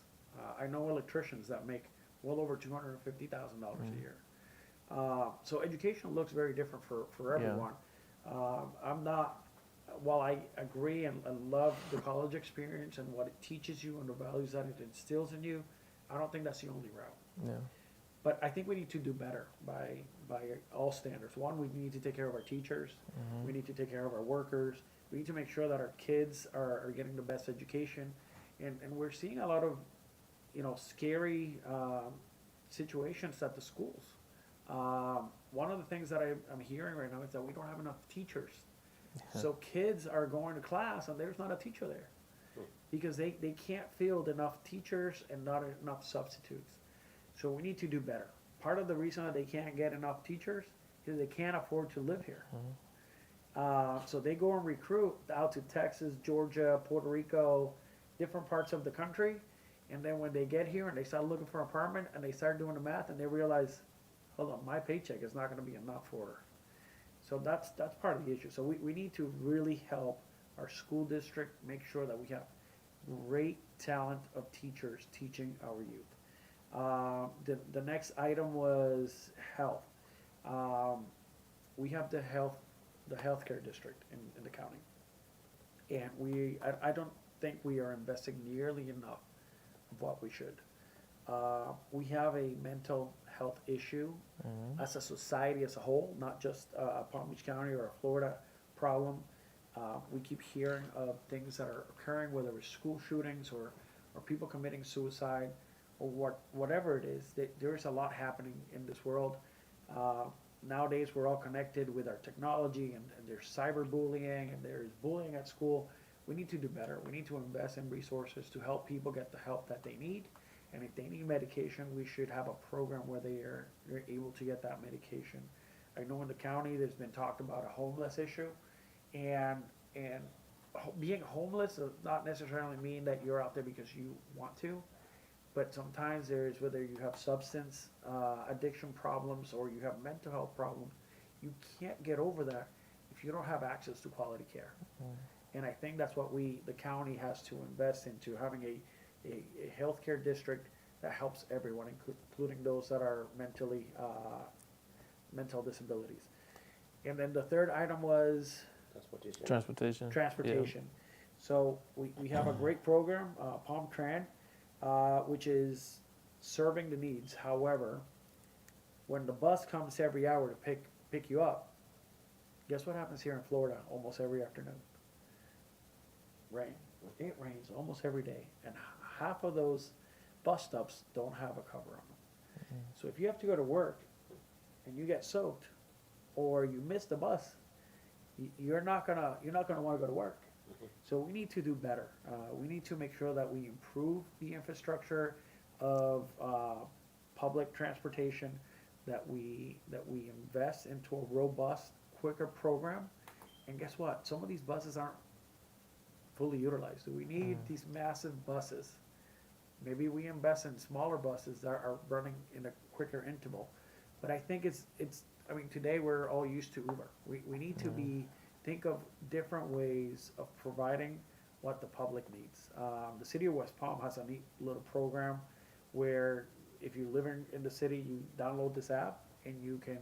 I know electricians that make well over $250,000 a year. So education looks very different for everyone. I'm not, while I agree and love the college experience and what it teaches you and the values that it instills in you, I don't think that's the only route. Yeah. But I think we need to do better by all standards. One, we need to take care of our teachers. We need to take care of our workers. We need to make sure that our kids are getting the best education. And we're seeing a lot of, scary situations at the schools. One of the things that I'm hearing right now is that we don't have enough teachers. So kids are going to class and there's not a teacher there. because they can't field enough teachers and not enough substitutes. So we need to do better. Part of the reason that they can't get enough teachers is they can't afford to live here. So they go and recruit out to Texas, Georgia, Puerto Rico, different parts of the country. And then when they get here and they start looking for an apartment and they start doing the math and they realize, hold on, my paycheck is not going to be enough for her. So that's part of the issue. So we need to really help our school district make sure that we have great talent of teachers teaching our youth. The next item was health. We have the healthcare district in the county, and I don't think we are investing nearly enough of what we should. We have a mental health issue as a society as a whole, not just a Palm Beach County or a Florida problem. We keep hearing of things that are occurring, whether it's school shootings or people committing suicide or whatever it is. There is a lot happening in this world. Nowadays, we're all connected with our technology, and there's cyberbullying, and there's bullying at school. We need to do better. We need to invest in resources to help people get the help that they need. And if they need medication, we should have a program where they're able to get that medication. I know in the county there's been talked about a homeless issue, and being homeless does not necessarily mean that you're out there because you want to, but sometimes there's, whether you have substance addiction problems or you have mental health problems, you can't get over that if you don't have access to quality care. And I think that's what the county has to invest into, having a healthcare district that helps everyone, including those that are mental disabilities. And then the third item was Transportation. transportation. So we have a great program, Palm Tran, which is serving the needs. However, when the bus comes every hour to pick you up, guess what happens here in Florida almost every afternoon? Rain. It rains almost every day, and half of those bus stops don't have a cover on them. So if you have to go to work and you get soaked, or you miss the bus, you're not gonna want to go to work. So we need to do better. We need to make sure that we improve the infrastructure of public transportation, that we invest into a robust, quicker program. And guess what? Some of these buses aren't fully utilized. So we need these massive buses. Maybe we invest in smaller buses that are running in a quicker interval. But I think I mean, today we're all used to Uber. We need to think of different ways of providing what the public needs. The city of West Palm has a neat little program where if you live in the city, you download this app and you can...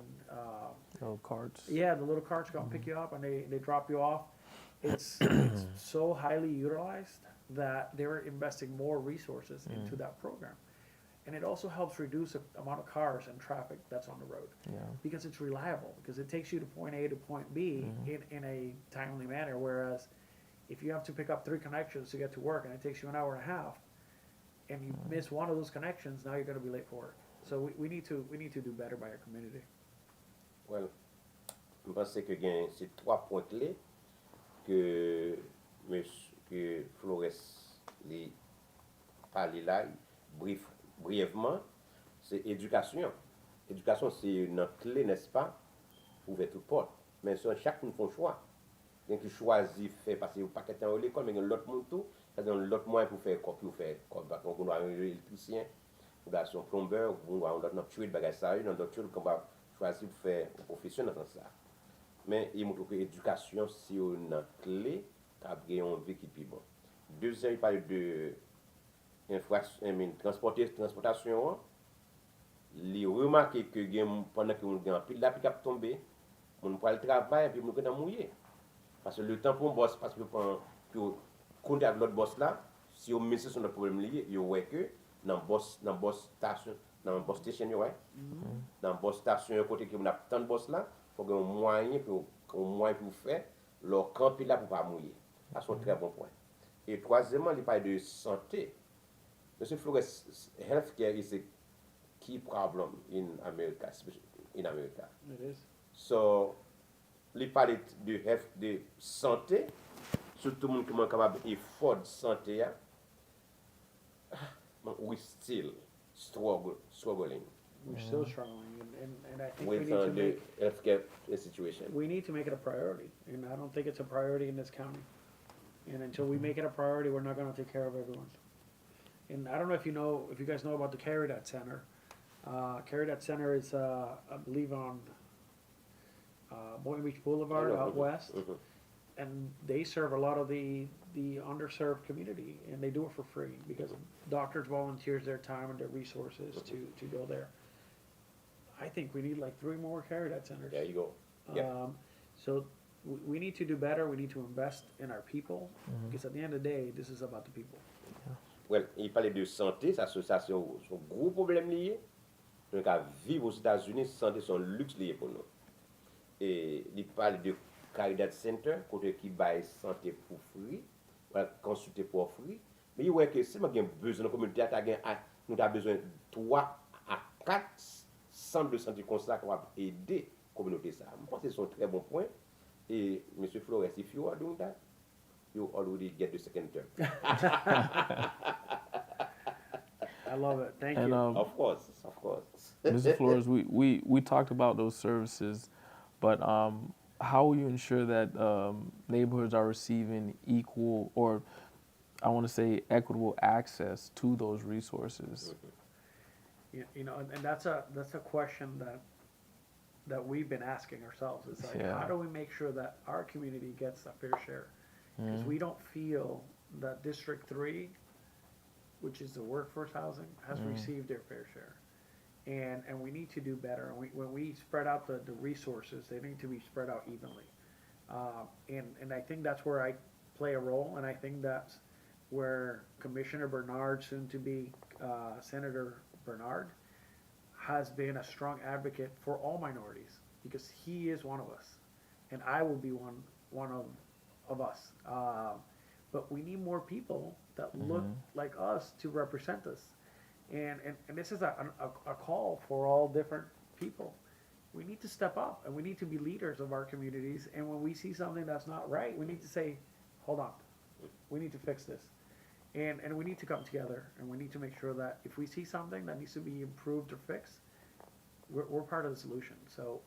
little carts. Yeah, the little carts come pick you up and they drop you off. It's so highly utilized that they're investing more resources into that program. And it also helps reduce the amount of cars and traffic that's on the road. Because it's reliable, because it takes you to point A to point B in a timely manner. Whereas if you have to pick up 3 connections to get to work and it takes you an hour and a half, and you miss one of those connections, now you're going to be late for work. So we need to do better by our community. Well, je pense que c'est 3 points clés que Flores les parlé là, brièvement. C'est éducation. Éducation, c'est notre clé, n'est-ce pas, pour ouvrir toute porte. Mais chacun fait un choix. Il y a qui choisit faire passer au paquet à l'école, mais il y a l'autre monde tout. C'est-à-dire l'autre moyen pour faire comme donc on doit un électricien, on doit un plombeur, on doit un tuer de bagages ça, on doit tuer qu'on va choisir pour faire une profession dans ça. Mais il montre que l'éducation c'est une clé pour avoir une vie qui est plus bonne. Deuxième, il parle de transportation. Il remarque que pendant que on a pile la pick-up tombé, on prend le travail et puis on peut mouiller. Parce que le temps pour un boss, parce que pour compter avec l'autre boss là, si on met sur notre problème lié, il voit que dans boss station, dans boss station dans boss station côté que on a tant de boss là, faut qu'on moyen pour faire leur camper là pour pas mouiller. Ça c'est un très bon point. Et troisièmement, il parle de santé. Monsieur Flores, healthcare is a key problem in America, especially in America. It is. So, il parle de santé, surtout moun ki moun kapab effort de santé ya, we still struggling We're still struggling, and I think we with need to the make healthcare situation. we need to make it a priority, and I don't think it's a priority in this county. And until we make it a priority, we're not going to take care of everyone. And I don't know if you guys know about the Caridad Center. Caridad Center is, I believe, on Boynton Beach Boulevard out west, and they serve a lot of the underserved community, and they do it for free because doctors volunteers their time and their resources to go there. I think we need like 3 more Caridad Centers. There you go. Yeah. So we need to do better. We need to invest in our people because at the end of the day, this is about the people. Well, il parlait de santé, ça c'est un gros problème lié. Donc, à vivre aux États-Unis, santé c'est un luxe lié pour nous. Et il parle de Caridad Center, côté qui baille santé pour free, consulter pour free. Mais il voit que si on a besoin de la communauté, nous avons besoin de 3 à 4 centres de santé comme ça qui vont aider la communauté. Je pense que c'est un très bon point. Et M. Flores, if you are doing that, you already get the second term. I love it. Thank And you. Of course. Mr. Flores, we talked about those services, but how will you ensure that neighborhoods are receiving equal, or I want to say equitable access to those resources? You know, and that's a question that we've been asking ourselves. It's like, how do we make sure that our community gets a fair share? Because we don't feel that District 3, which is the workforce housing, has received their fair share. And we need to do better. And when we spread out the resources, they need to be spread out evenly. And I think that's where I play a role, and I think that's where Commissioner Bernard, soon to be Senator Bernard, has been a strong advocate for all minorities, because he is one of us, and I will be one of us. But we need more people that look like us to represent us. And this is a call for all different people. We need to step up, and we need to be leaders of our communities. And when we see something that's not right, we need to say, hold on, we need to fix this. And we need to come together, and we need to make sure that if we see something that needs to be improved or fixed, we're part of the solution. So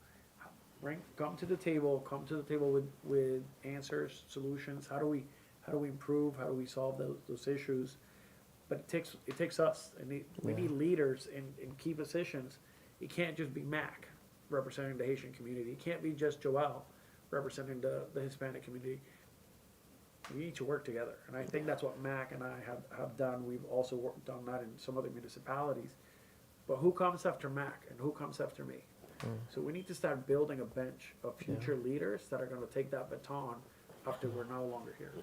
come to the table with answers, solutions. How do we improve? How do we solve those issues? But it takes us, and we need leaders in key positions. It can't just be Mac representing the Haitian community. It can't be just Joel representing the Hispanic community. We need to work together, and I think that's what Mac and I have done. We've also done that in some other municipalities. But who comes after Mac, and who comes after me? So we need to start building a bench of future leaders that are going to take that baton after we're no longer here.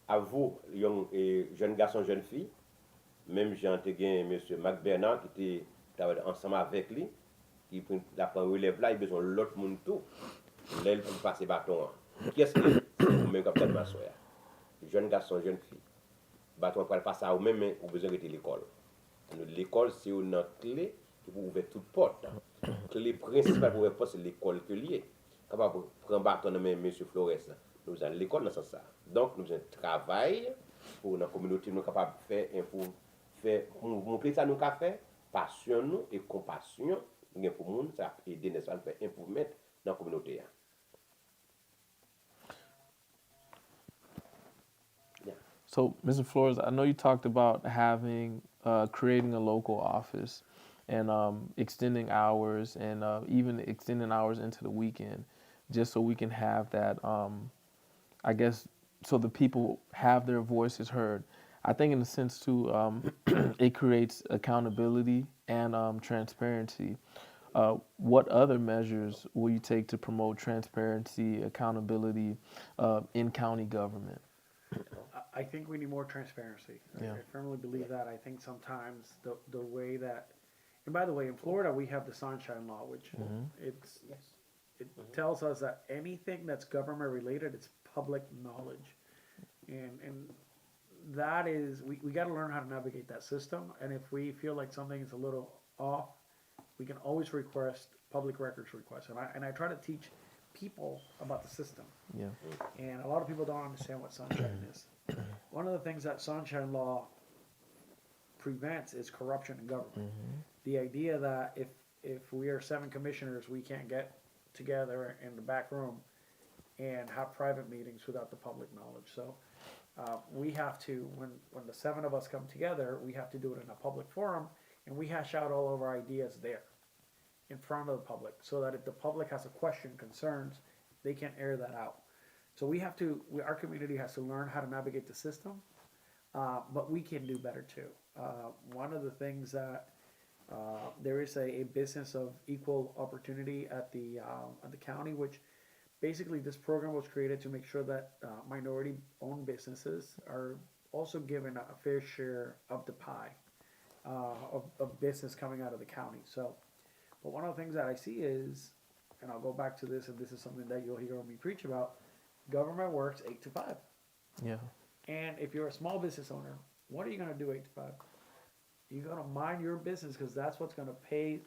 À vous, jeunes garçons, jeunes filles, même j'ai intégré M. Mac Bernard qui était ensemble avec lui, qui la prend relève là, il a besoin de l'autre monde tout, l'aile pour passer bâton. Qui est-ce que c'est vous-même qui avez ma soeur? Jeunes garçons, jeunes filles, bâton pour passer à vous-même, mais vous besoin de l'école. L'école, c'est une clé qui vous ouvre toute porte. Clé principale pour ouvrir porte, c'est l'école que liée. Quand vous prenez bâton de M. Flores, nous avons l'école dans ce sens. Donc, nous avons un travail pour la communauté, nous sommes capables de faire, pour montrer ça, nous avons fait, passion nous et compassion, pour nous, ça a aidé à faire improvement dans la communauté. So, Mr. Flores, I know you talked about creating a local office and extending hours and even extending hours into the weekend, just so we can have that, I guess, so the people have their voices heard. I think in a sense too, it creates accountability and transparency. What other measures will you take to promote transparency, accountability in county government? I think we need more transparency. I firmly believe that. I think sometimes the way that, and by the way, in Florida we have the Sunshine Law, which it tells us that anything that's government related, it's public knowledge, and that is we got to learn how to navigate that system. And if we feel like something is a little off, we can always request public records requests. And I try to teach people about the system. Yeah. And a lot of people don't understand what sunshine is. One of the things that sunshine law prevents is corruption in government. The idea that if we are 7 commissioners, we can't get together in the back room and have private meetings without the public knowledge. So we have to, when the 7 of us come together, we have to do it in a public forum, and we hash out all of our ideas there in front of the public, so that if the public has a question, concerns, they can air that out. So we have to, our community has to learn how to navigate the system, but we can do better too. One of the things that there is a business of equal opportunity at the county, which basically this program was created to make sure that minority-owned businesses are also given a fair share of the pie of business coming out of the county. So, but one of the things that I see is, and I'll go back to this, and this is something that you'll hear me preach about, government works 8 to 5. Yeah. And if you're a small business owner, what are you going to do 8 to 5? You're going to mind your business, because that's what's going to pay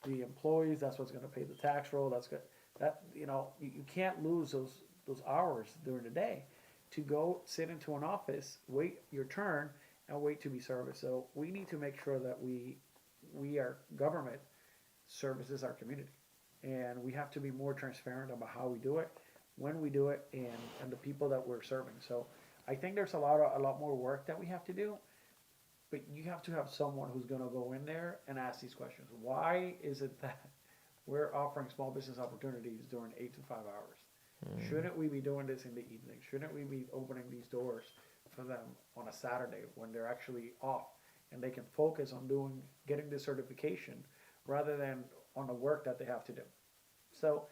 the employees. That's what's going to pay the tax roll. That's good. That, you know, you can't lose those hours during the day to go sit into an office, wait your turn, and wait to be serviced. So we need to make sure that our government services our community, and we have to be more transparent about how we do it, when we do it, and the people that we're serving. So I think there's a lot more work that we have to do, but you have to have someone who's going to go in there and ask these questions. Why is it that we're offering small business opportunities during 8 to 5 hours? Shouldn't we be doing this in the evening? Shouldn't we be opening these doors for them on a Saturday when they're actually off and they can focus on getting this certification rather than on the work that they have to do? So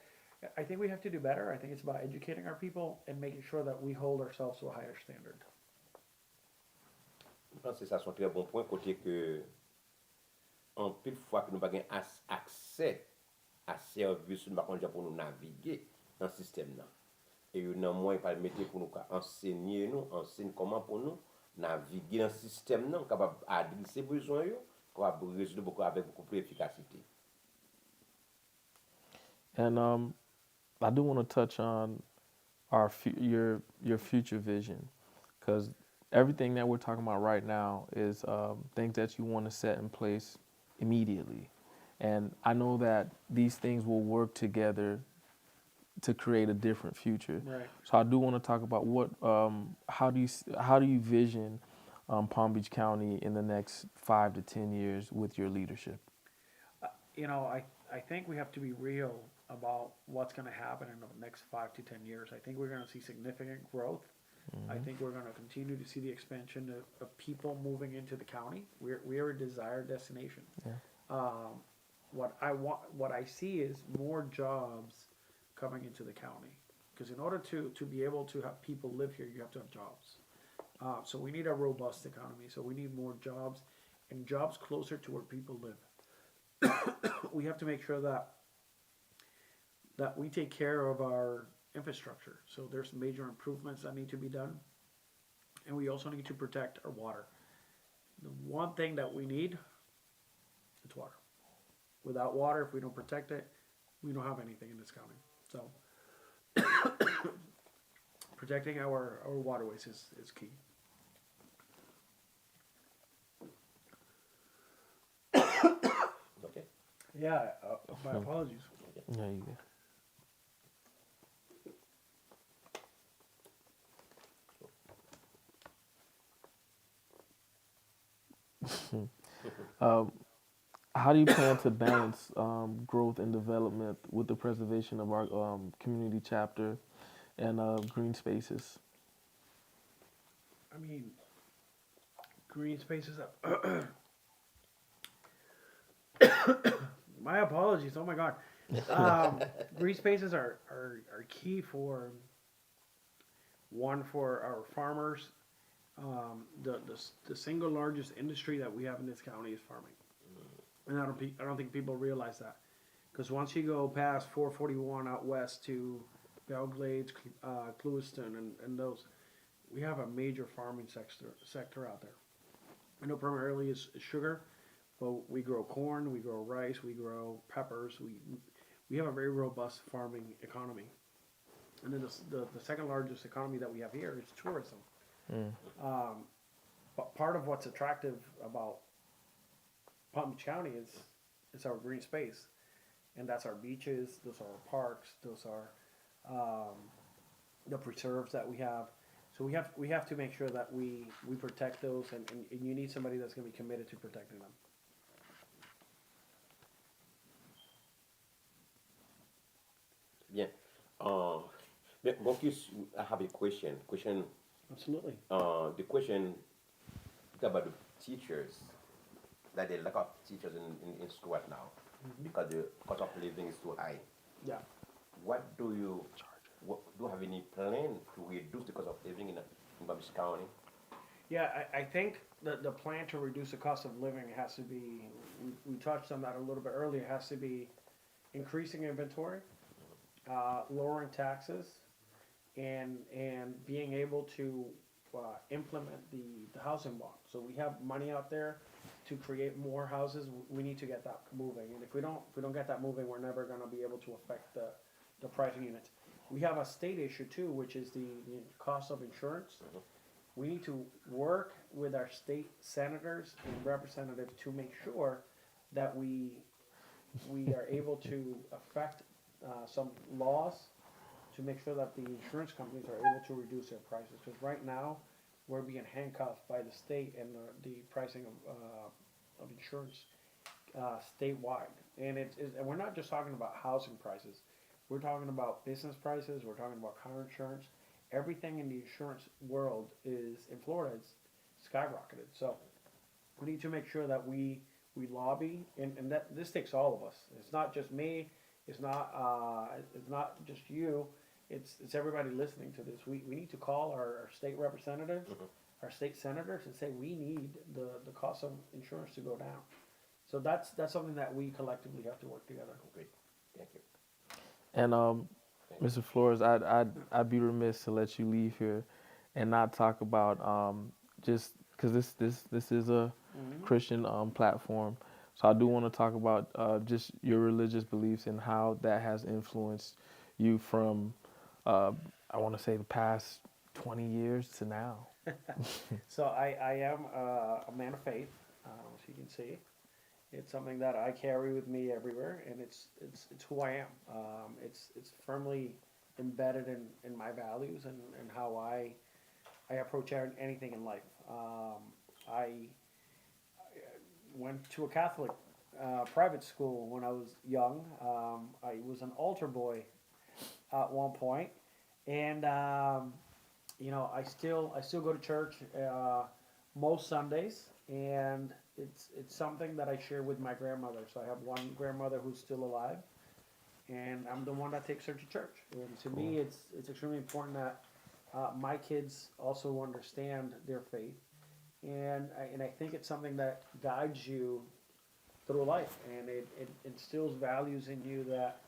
I think we have to do better. I think it's about educating our people and making sure that we hold ourselves to a higher standard. Je pense que ça c'est un très bon point, côté que en pile fois que nous n'avons pas accès à services pour nous naviguer dans le système. Et nous avons pas mettre pour nous enseigner comment pour nous naviguer dans le système, capable d'adresser ses besoins, capable de résoudre avec beaucoup plus d'efficacité. And I do want to touch on your future vision, because everything that we're talking about right now is things that you want to set in place immediately. And I know that these things will work together to create a different future. Right. So I do want to talk about how do you vision Palm Beach County in the next 5 to 10 years with your leadership? I think we have to be real about what's going to happen in the next 5 to 10 years. I think we're going to see significant growth. I think we're going to continue to see the expansion of people moving into the county. We are a desired destination. Yeah. What I see is more jobs coming into the county, because in order to be able to have people live here, you have to have jobs. So we need a robust economy. So we need more jobs, and jobs closer to where people live. We have to make sure that we take care of our infrastructure. So there's major improvements that need to be done, and we also need to protect our water. The one thing that we need is water. Without water, if we don't protect it, we don't have anything in this county. So protecting our waterways is key. Okay. Yeah, my apologies. Yeah, you go. How do you plan to balance growth and development with the preservation of our community chapter and green spaces? I mean, green spaces. My apologies. Oh my God. Green spaces are key for our farmers. The single largest industry that we have in this county is farming, and I don't think people realize that, because once you go past 441 out west to Belglades, Clewiston, and those, we have a major farming sector out there. I know primarily is sugar, but we grow corn, we grow rice, we grow peppers. We have a very robust farming economy. And then the second largest economy that we have here is tourism. But part of what's attractive about Palm Beach County is our green space, and that's our beaches, those are our parks, those are the preserves that we have. So we have to make sure that we protect those, and you need somebody that's going to be committed to protecting them. Bien. Marcus, I have a question. Absolutely. The question is about the teachers. That there are a lot of teachers in school right now because the cost of living is too high. Yeah. Do you have any plan to reduce the cost of living in Palm Beach County? Yeah, I think the plan to reduce the cost of living has to be, we touched on that a little bit earlier, has to be increasing inventory, lowering taxes, and being able to implement the housing block. So we have money out there to create more houses. We need to get that moving, and if we don't get that moving, we're never going to be able to affect the pricing units. We have a state issue too, which is the cost of insurance. We need to work with our state senators and representatives to make sure that we are able to affect some laws to make sure that the insurance companies are able to reduce their prices. Because right now, we're being handcuffed by the state and the pricing of insurance statewide. And and we're not just talking about housing prices. We're talking about business prices. We're talking about car insurance. Everything in the insurance world is, in Florida, it's skyrocketed. So we need to make sure that we lobby, and that this takes all of us. It's not just me. It's not just you. It's everybody listening to this. We need to call our state representatives, our state senators, and say we need the cost of insurance to go down. So that's something that we collectively have to work together. Great, thank you. And Mr. Flores, I'd be remiss to let you leave here and not talk about just because this is a Christian platform. So I do want to talk about just your religious beliefs and how that has influenced you from I want to say the past 20 years to now. So I am a man of faith, as you can see. It's something that I carry with me everywhere, and it's who I am. It's firmly embedded in my values and how I approach anything in life. I went to a Catholic private school when I was young. I was an altar boy at one point, and you know, I still go to church most Sundays, and it's something that I share with my grandmother. So I have one grandmother who's still alive, and I'm the one that takes her to church. And to me, it's extremely important that my kids also understand their faith, and I think it's something that guides you through life, and it instills values in you that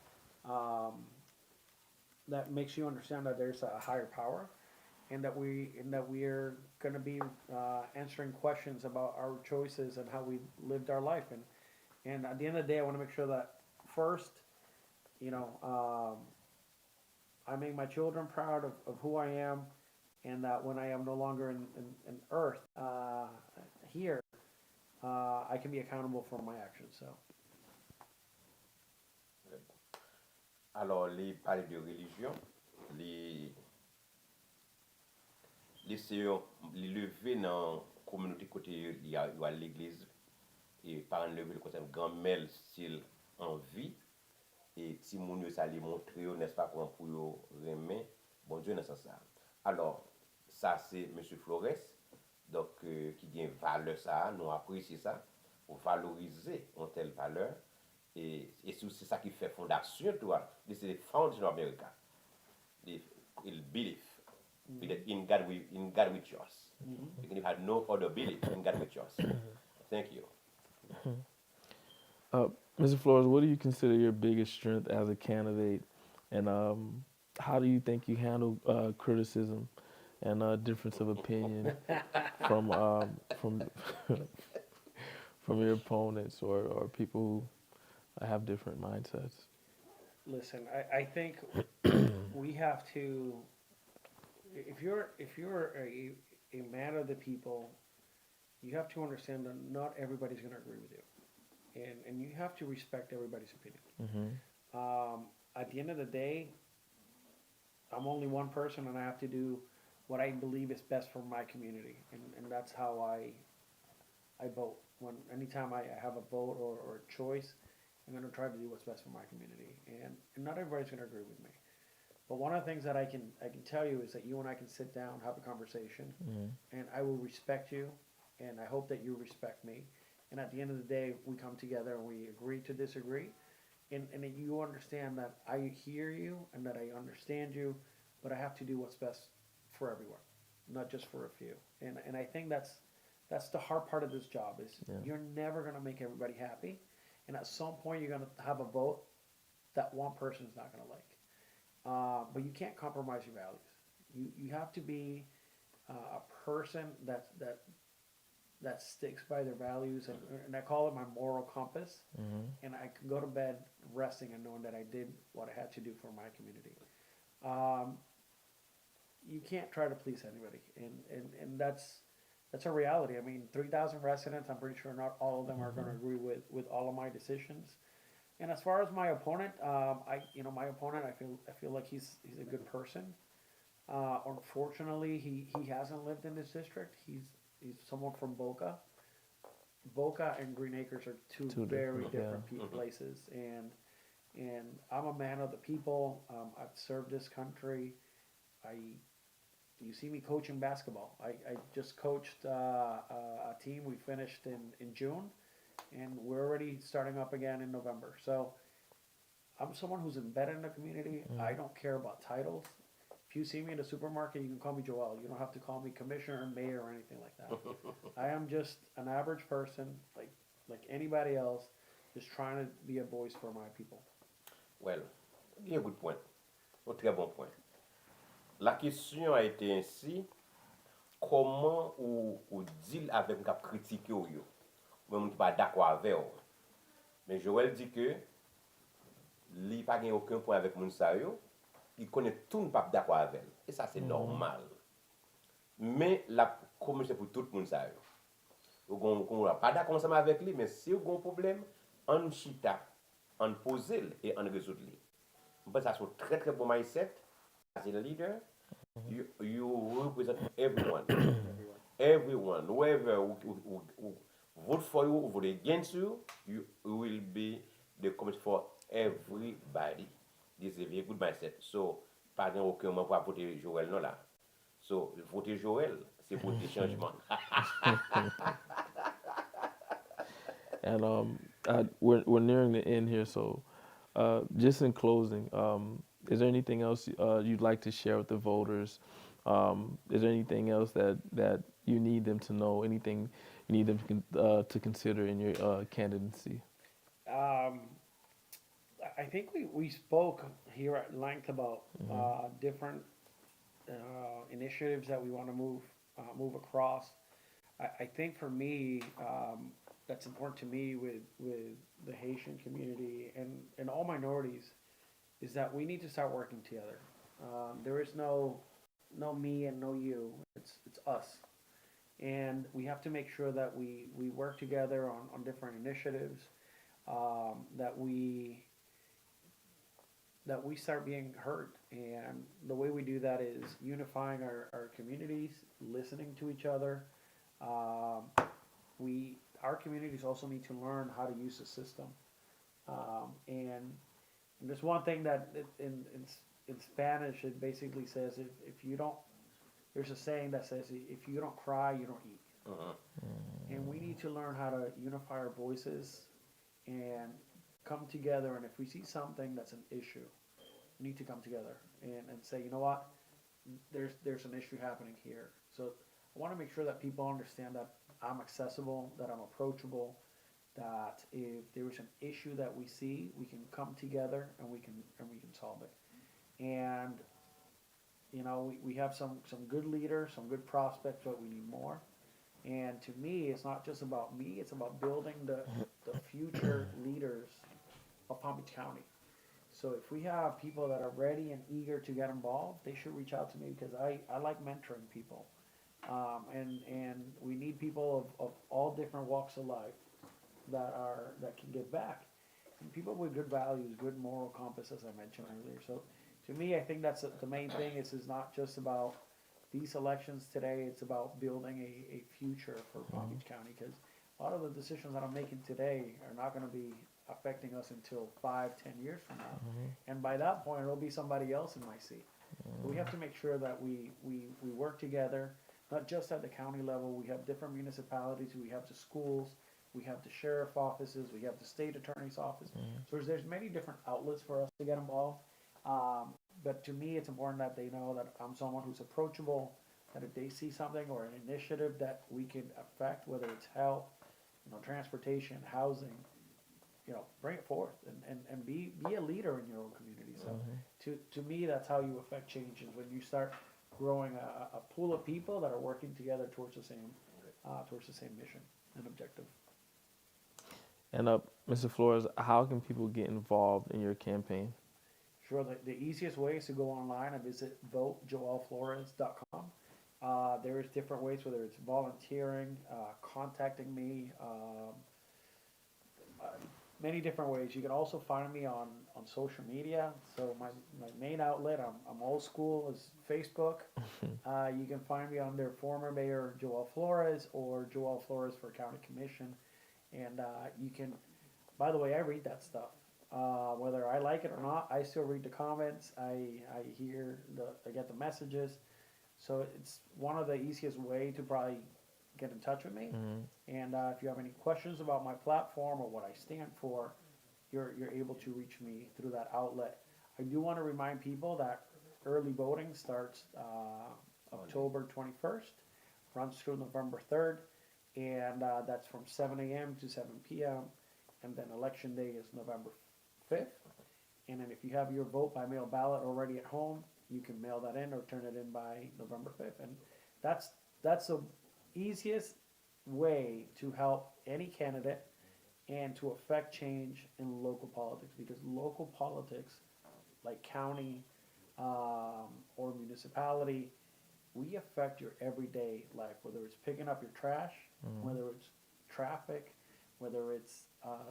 that makes you understand that there's a higher power, and that we're going to be answering questions about our choices and how we lived our life. And at the end of the day, I want to make sure that first, you know, I make my children proud of who I am, and that when I am no longer in earth here, I can be accountable for my actions. So. Alors, les parler de religion, les lever dans la communauté côté il y a l'église et par lever le côté grand-mère style en vie et si moun yo ça les montrer n'est-ce pas comment pour yo remet bon Dieu dans ça. Alors ça c'est monsieur Flores donc qui gagne valeur ça, nous apprécier ça pour valoriser une telle valeur et c'est ça qui fait fondation toi, this is the foundation of America. Il believe in God we trust. Because if you had no other belief, in God we trust. Thank you. Mr. Flores, what do you consider your biggest strength as a candidate, and how do you think you handle criticism and difference of opinion from from your opponents or people who have different mindsets? Listen, I think we have to, if you're a man of the people, you have to understand that not everybody's going to agree with you, and you have to respect everybody's opinion. At the end of the day, I'm only one person, and I have to do what I believe is best for my community, and that's how I vote. Anytime I have a vote or a choice, I'm going to try to do what's best for my community, and not everybody's going to agree with me. But one of the things that I can tell you is that you and I can sit down, have a conversation, and I will respect you, and I hope that you respect me. And at the end of the day, we come together and we agree to disagree, and that you understand that I hear you and that I understand you, but I have to do what's best for everyone, not just for a few. And I think that's the hard part of this job is you're never going to make everybody happy, and at some point you're going to have a vote that one person is not going to like. But you can't compromise your values. You have to be a person that sticks by their values, and I call it my moral compass. And I can go to bed resting and knowing that I did what I had to do for my community. You can't try to please anybody, and that's a reality. I mean, 3,000 residents. I'm pretty sure not all of them are going to agree with all of my decisions. And as far as my opponent, I feel like he's a good person. Unfortunately, he hasn't lived in this district. He's someone from Boca. Boca and Green Acres are two very different places, and I'm a man of the people. I've served this country. You see me coaching basketball. I just coached a team. We finished in June. And we're already starting up again in November. So I'm someone who's embedded in the community. I don't care about titles. If you see me in the supermarket, you can call me Joel. You don't have to call me commissioner, mayor, or anything like that. I am just an average person, like anybody else, just trying to be a voice for my people. Well, il y a un good point. Un très bon point. La question a été ainsi, comment ou deal avec un cap critiqué ou yo? Moi, je ne suis pas d'accord avec eux. Mais Joël dit que il n'a pas aucun point avec Mounsayo. Il connaît tout, pas d'accord avec elle. Et ça, c'est normal. Mais la commission pour tout le monde. On n'a pas d'accord ensemble avec lui, mais si vous avez un problème, on chita, on pose et on résout. Je pense que ça c'est un très très bon mindset. As a leader, you represent everyone. Everyone. Whoever who vote for you, vote against you, you will be the committee for everybody. This is a very good mindset. So, pas aucun moment pour voter Joël, non là. So, voter Joël, c'est voter changement. And we're nearing the end here, so just in closing, is there anything else you'd like to share with the voters? Is there anything else that you need them to know? Anything you need them to consider in your candidacy? I think we spoke here at length about different initiatives that we want to move across. I think for me, that's important to me with the Haitian community and all minorities, is that we need to start working together. There is no me and no you. It's us. And we have to make sure that we work together on different initiatives, that we start being heard. And the way we do that is unifying our communities, listening to each other. Our communities also need to learn how to use the system. And there's one thing that in Spanish, it basically says, if you don't, there's a saying that says, if you don't cry, you don't eat. And we need to learn how to unify our voices and come together. And if we see something that's an issue, we need to come together and say, you know what, there's an issue happening here. So I want to make sure that people understand that I'm accessible, that I'm approachable, that if there is an issue that we see, we can come together and we can solve it. And you know, we have some good leaders, some good prospects, but we need more. And to me, it's not just about me, it's about building the future leaders of Palm Beach County. So if we have people that are ready and eager to get involved, they should reach out to me because I like mentoring people. And we need people of all different walks of life that can give back. And people with good values, good moral compass, as I mentioned earlier. So to me, I think that's the main thing. Is not just about these elections today. It's about building a future for Palm Beach County, because a lot of the decisions that I'm making today are not going to be affecting us until 5, 10 years from now. And by that point, it'll be somebody else in my seat. We have to make sure that we work together, not just at the county level. We have different municipalities. We have the schools. We have the sheriff offices. We have the state attorney's office. So there's many different outlets for us to get involved. But to me, it's important that they know that I'm someone who's approachable, that if they see something or an initiative that we can affect, whether it's health, transportation, housing, bring it forth and be a leader in your own community. So to me, that's how you affect change, is when you start growing a pool of people that are working together towards the same mission and objective. And Mr. Flores, how can people get involved in your campaign? Sure. The easiest way is to go online and visit votejoelflores.com. There's different ways, whether it's volunteering, contacting me, many different ways. You can also find me on social media. So my main outlet, I'm old school, is Facebook. You can find me under former Mayor Joel Flores or Joel Flores for County Commission. And you can, by the way, I read that stuff. Whether I like it or not, I still read the comments. I get the messages. So it's one of the easiest way to probably get in touch with me. And if you have any questions about my platform or what I stand for, you're able to reach me through that outlet. I do want to remind people that early voting starts October 21st, runs through November 3rd, and that's from 7 a.m. to 7 p.m. And then election day is November 5th. And then if you have your vote by mail ballot already at home, you can mail that in or turn it in by November 5th. And that's the easiest way to help any candidate and to affect change in local politics, because local politics, like county or municipality, we affect your everyday life, whether it's picking up your trash, whether it's traffic, whether it's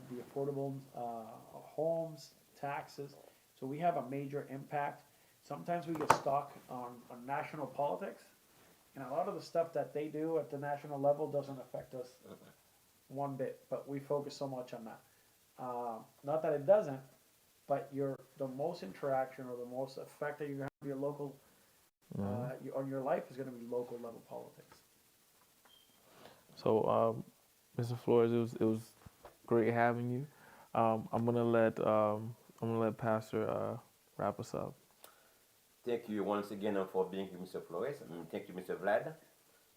the affordable homes, taxes. So we have a major impact. Sometimes we get stuck on national politics, and a lot of the stuff that they do at the national level doesn't affect us one bit, but we focus so much on that. Not that it doesn't, but the most interaction or the most effect that you're going to have your local on your life is going to be local level politics. So, Mr. Flores, it was great having you. I'm gonna let Pastor wrap us up. Thank you once again for being here, Mr. Flores. Thank you, Mr. Vlad,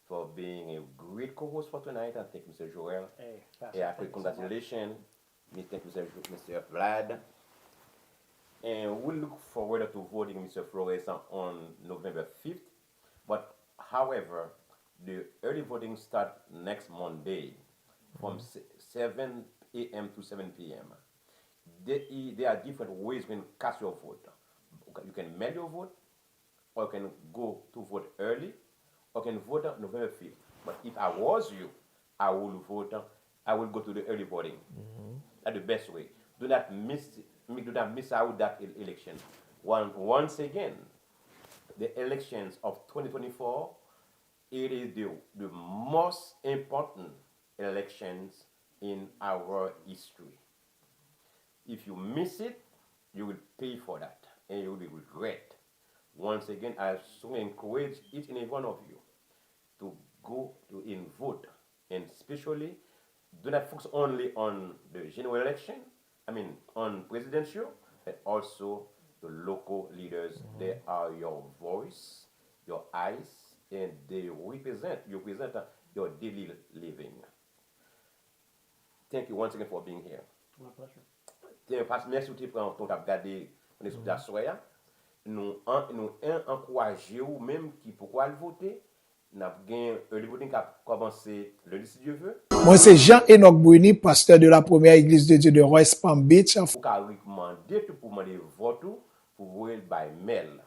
for being a great co-host for tonight. And thank you, Mr. Joel. Hey, Pastor, Congratulations. Thank you, Mr. Vlad. And we look forward to voting Mr. Flores on November 5th. But, however, the early voting starts next Monday from 7 a.m. to 7 p.m. There are different ways you can cast your vote. You can mail your vote, or you can go to vote early, or you can vote on November 5th. But if I was you, I will go to the early voting. That's the best way. Do not miss out that election. Once again, the elections of 2024, it is the most important elections in our history. If you miss it, you will pay for that, and you will regret. Once again, I so encourage each and every one of you to go to and vote, and especially do not focus only on the general election, on presidential, but also the local leaders. They are your voice, your eyes, and they represent your daily living. Thank you once again for being here. My pleasure. Merci pour ton regarder on est d'assoya. Nous encourager ou même qui pourquoi le voter Nous avons early voting qui a commencé lundi si Dieu veut. Moi, c'est Jean-Enoch Bruni, pasteur de la première église de Dieu de West Palm Beach. Pour recommander tout pour demander vote pour voir by mail.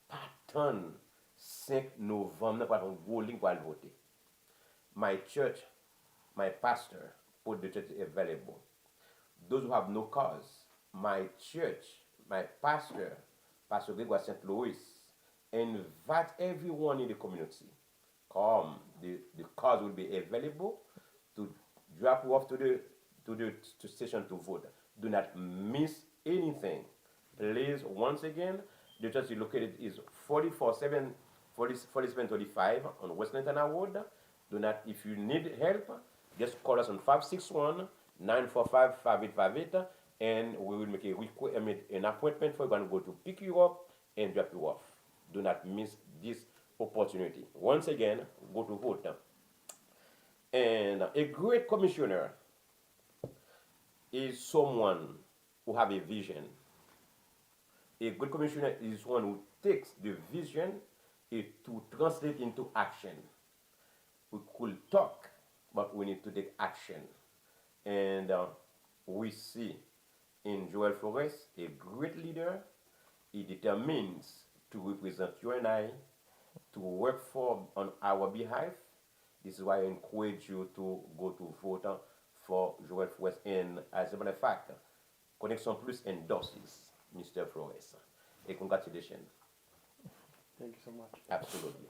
Pas tant 5 novembre, nous avons un gros link pour aller voter. My church, my pastor, put the church available. Those who have no cause, my church, my pastor, Pastor Grégoire St. Louis, invite everyone in the community. Come, the cause will be available to drop you off to the station to vote. Do not miss anything. Please, once again, the church is located is 4735 on West Lantana Road. Do not, if you need help, just call us on 561-945-5858 and we will make an appointment for you to go to pick you up and drop you off. Do not miss this opportunity. Once again, go to vote. And a great commissioner is someone who have a vision. A good commissioner is one who takes the vision to translate into action. We could talk, but we need to take action. And we see in Joel Flores a great leader. He determines to represent you and I, to work on our behalf. This is why I encourage you to go to vote for Joel Flores. And as a matter of fact, KONEKSYON Plus endorses Mr. Flores. And congratulations. Thank you so much. Absolutely.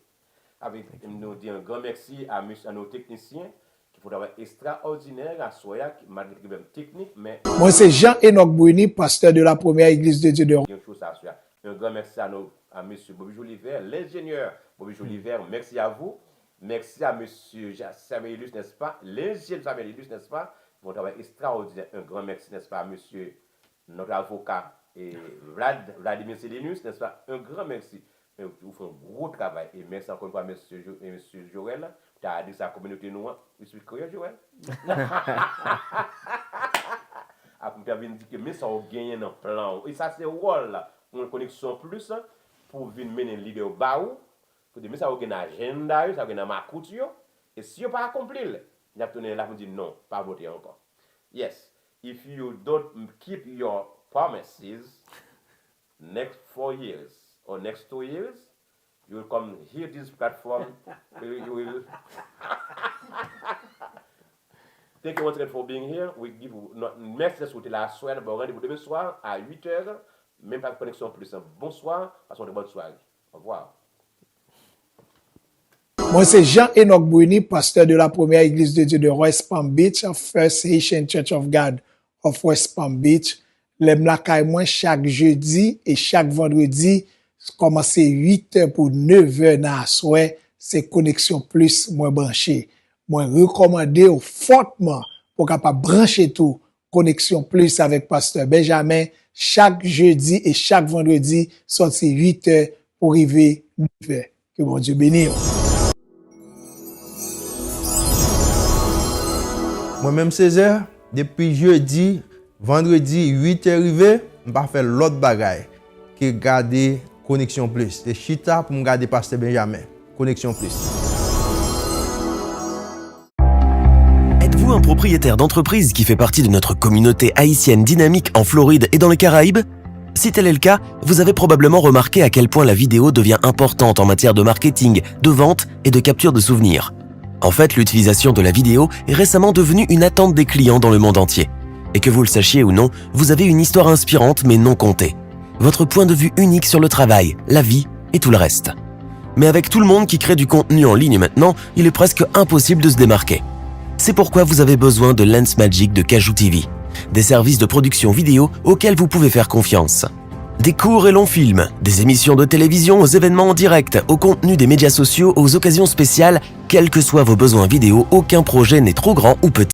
Avec nous dire un grand merci à nos techniciens qui font un travail extraordinaire à Soya, malgré les problèmes techniques, mais Moi, c'est Jean-Enoch Bruni, pasteur de la première église de Dieu de il y a une chose à Soya. Un grand merci à M. Bobby Joliver, l'ingénieur Bobby Joliver, merci à vous. Merci à M. Samuelus, n'est-ce pas? L'ingénieur Samuelus, n'est-ce pas? Pour un travail extraordinaire. Un grand merci, n'est-ce pas, à M. notre avocat et Fladimir Celunice, n'est-ce pas? Un grand merci. Vous faites un gros travail. Et merci encore une fois, M. Joël. Tu as dit sa communauté noire. Je suis curieux, Joël. Après, tu as dit que mais ça a gagné un plan. Et ça, c'est le rôle là. On connexion plus pour venir mener l'idée au bas. Pour dire, mais ça a gagné un agenda, ça a gagné un macoute. Et si vous n'avez pas accompli, il y a tourné là pour dire non, pas voter encore. Yes, if you don't keep your promises, next 4 years or next 2 years, you will come here this platform. You will. Thank you once again for being here. We give you merci de souhaiter la soirée, rendez-vous demain soir à 8h. Même pas de connexion plus. Bonsoir, passons de bonne soirée. Au revoir. Moi, c'est Jean-Enoch Bruni, pasteur de la première église de Dieu de West Palm Beach, First Haitian Church of God of West Palm Beach. L'aime la caille moi chaque jeudi et chaque vendredi, commencer 8h pour 9h dans la soirée, c'est Connexion Plus, moi branché. Moi recommander fortement pour capable brancher tout Connexion Plus avec pasteur Benjamin chaque jeudi et chaque vendredi, sorti 8h pour arriver 9h. Que mon Dieu bénisse. Moi-même, Césaire, depuis jeudi, vendredi, 8h arrivé, je vais faire l'autre bagaille que garder Connexion Plus. C'est chita pour me garder Pasteur Benjamin. Connexion Plus. Êtes-vous un propriétaire d'entreprise qui fait partie de notre communauté haïtienne dynamique en Floride et dans les Caraïbes? Si tel est le cas, vous avez probablement remarqué à quel point la vidéo devient importante en matière de marketing, de vente et de capture de souvenirs. En fait, l'utilisation de la vidéo est récemment devenue une attente des clients dans le monde entier. Et que vous le sachiez ou non, vous avez une histoire inspirante mais non contée. Votre point de vue unique sur le travail, la vie et tout le reste. Mais avec tout le monde qui crée du contenu en ligne maintenant, il est presque impossible de se démarquer. C'est pourquoi vous avez besoin de Lens Magic de Cajou TV, des services de production vidéo auxquels vous pouvez faire confiance. Des courts et longs films, des émissions de télévision aux événements en direct, au contenu des médias sociaux, aux occasions spéciales, quels que soient vos besoins vidéo, aucun projet n'est trop grand ou petit.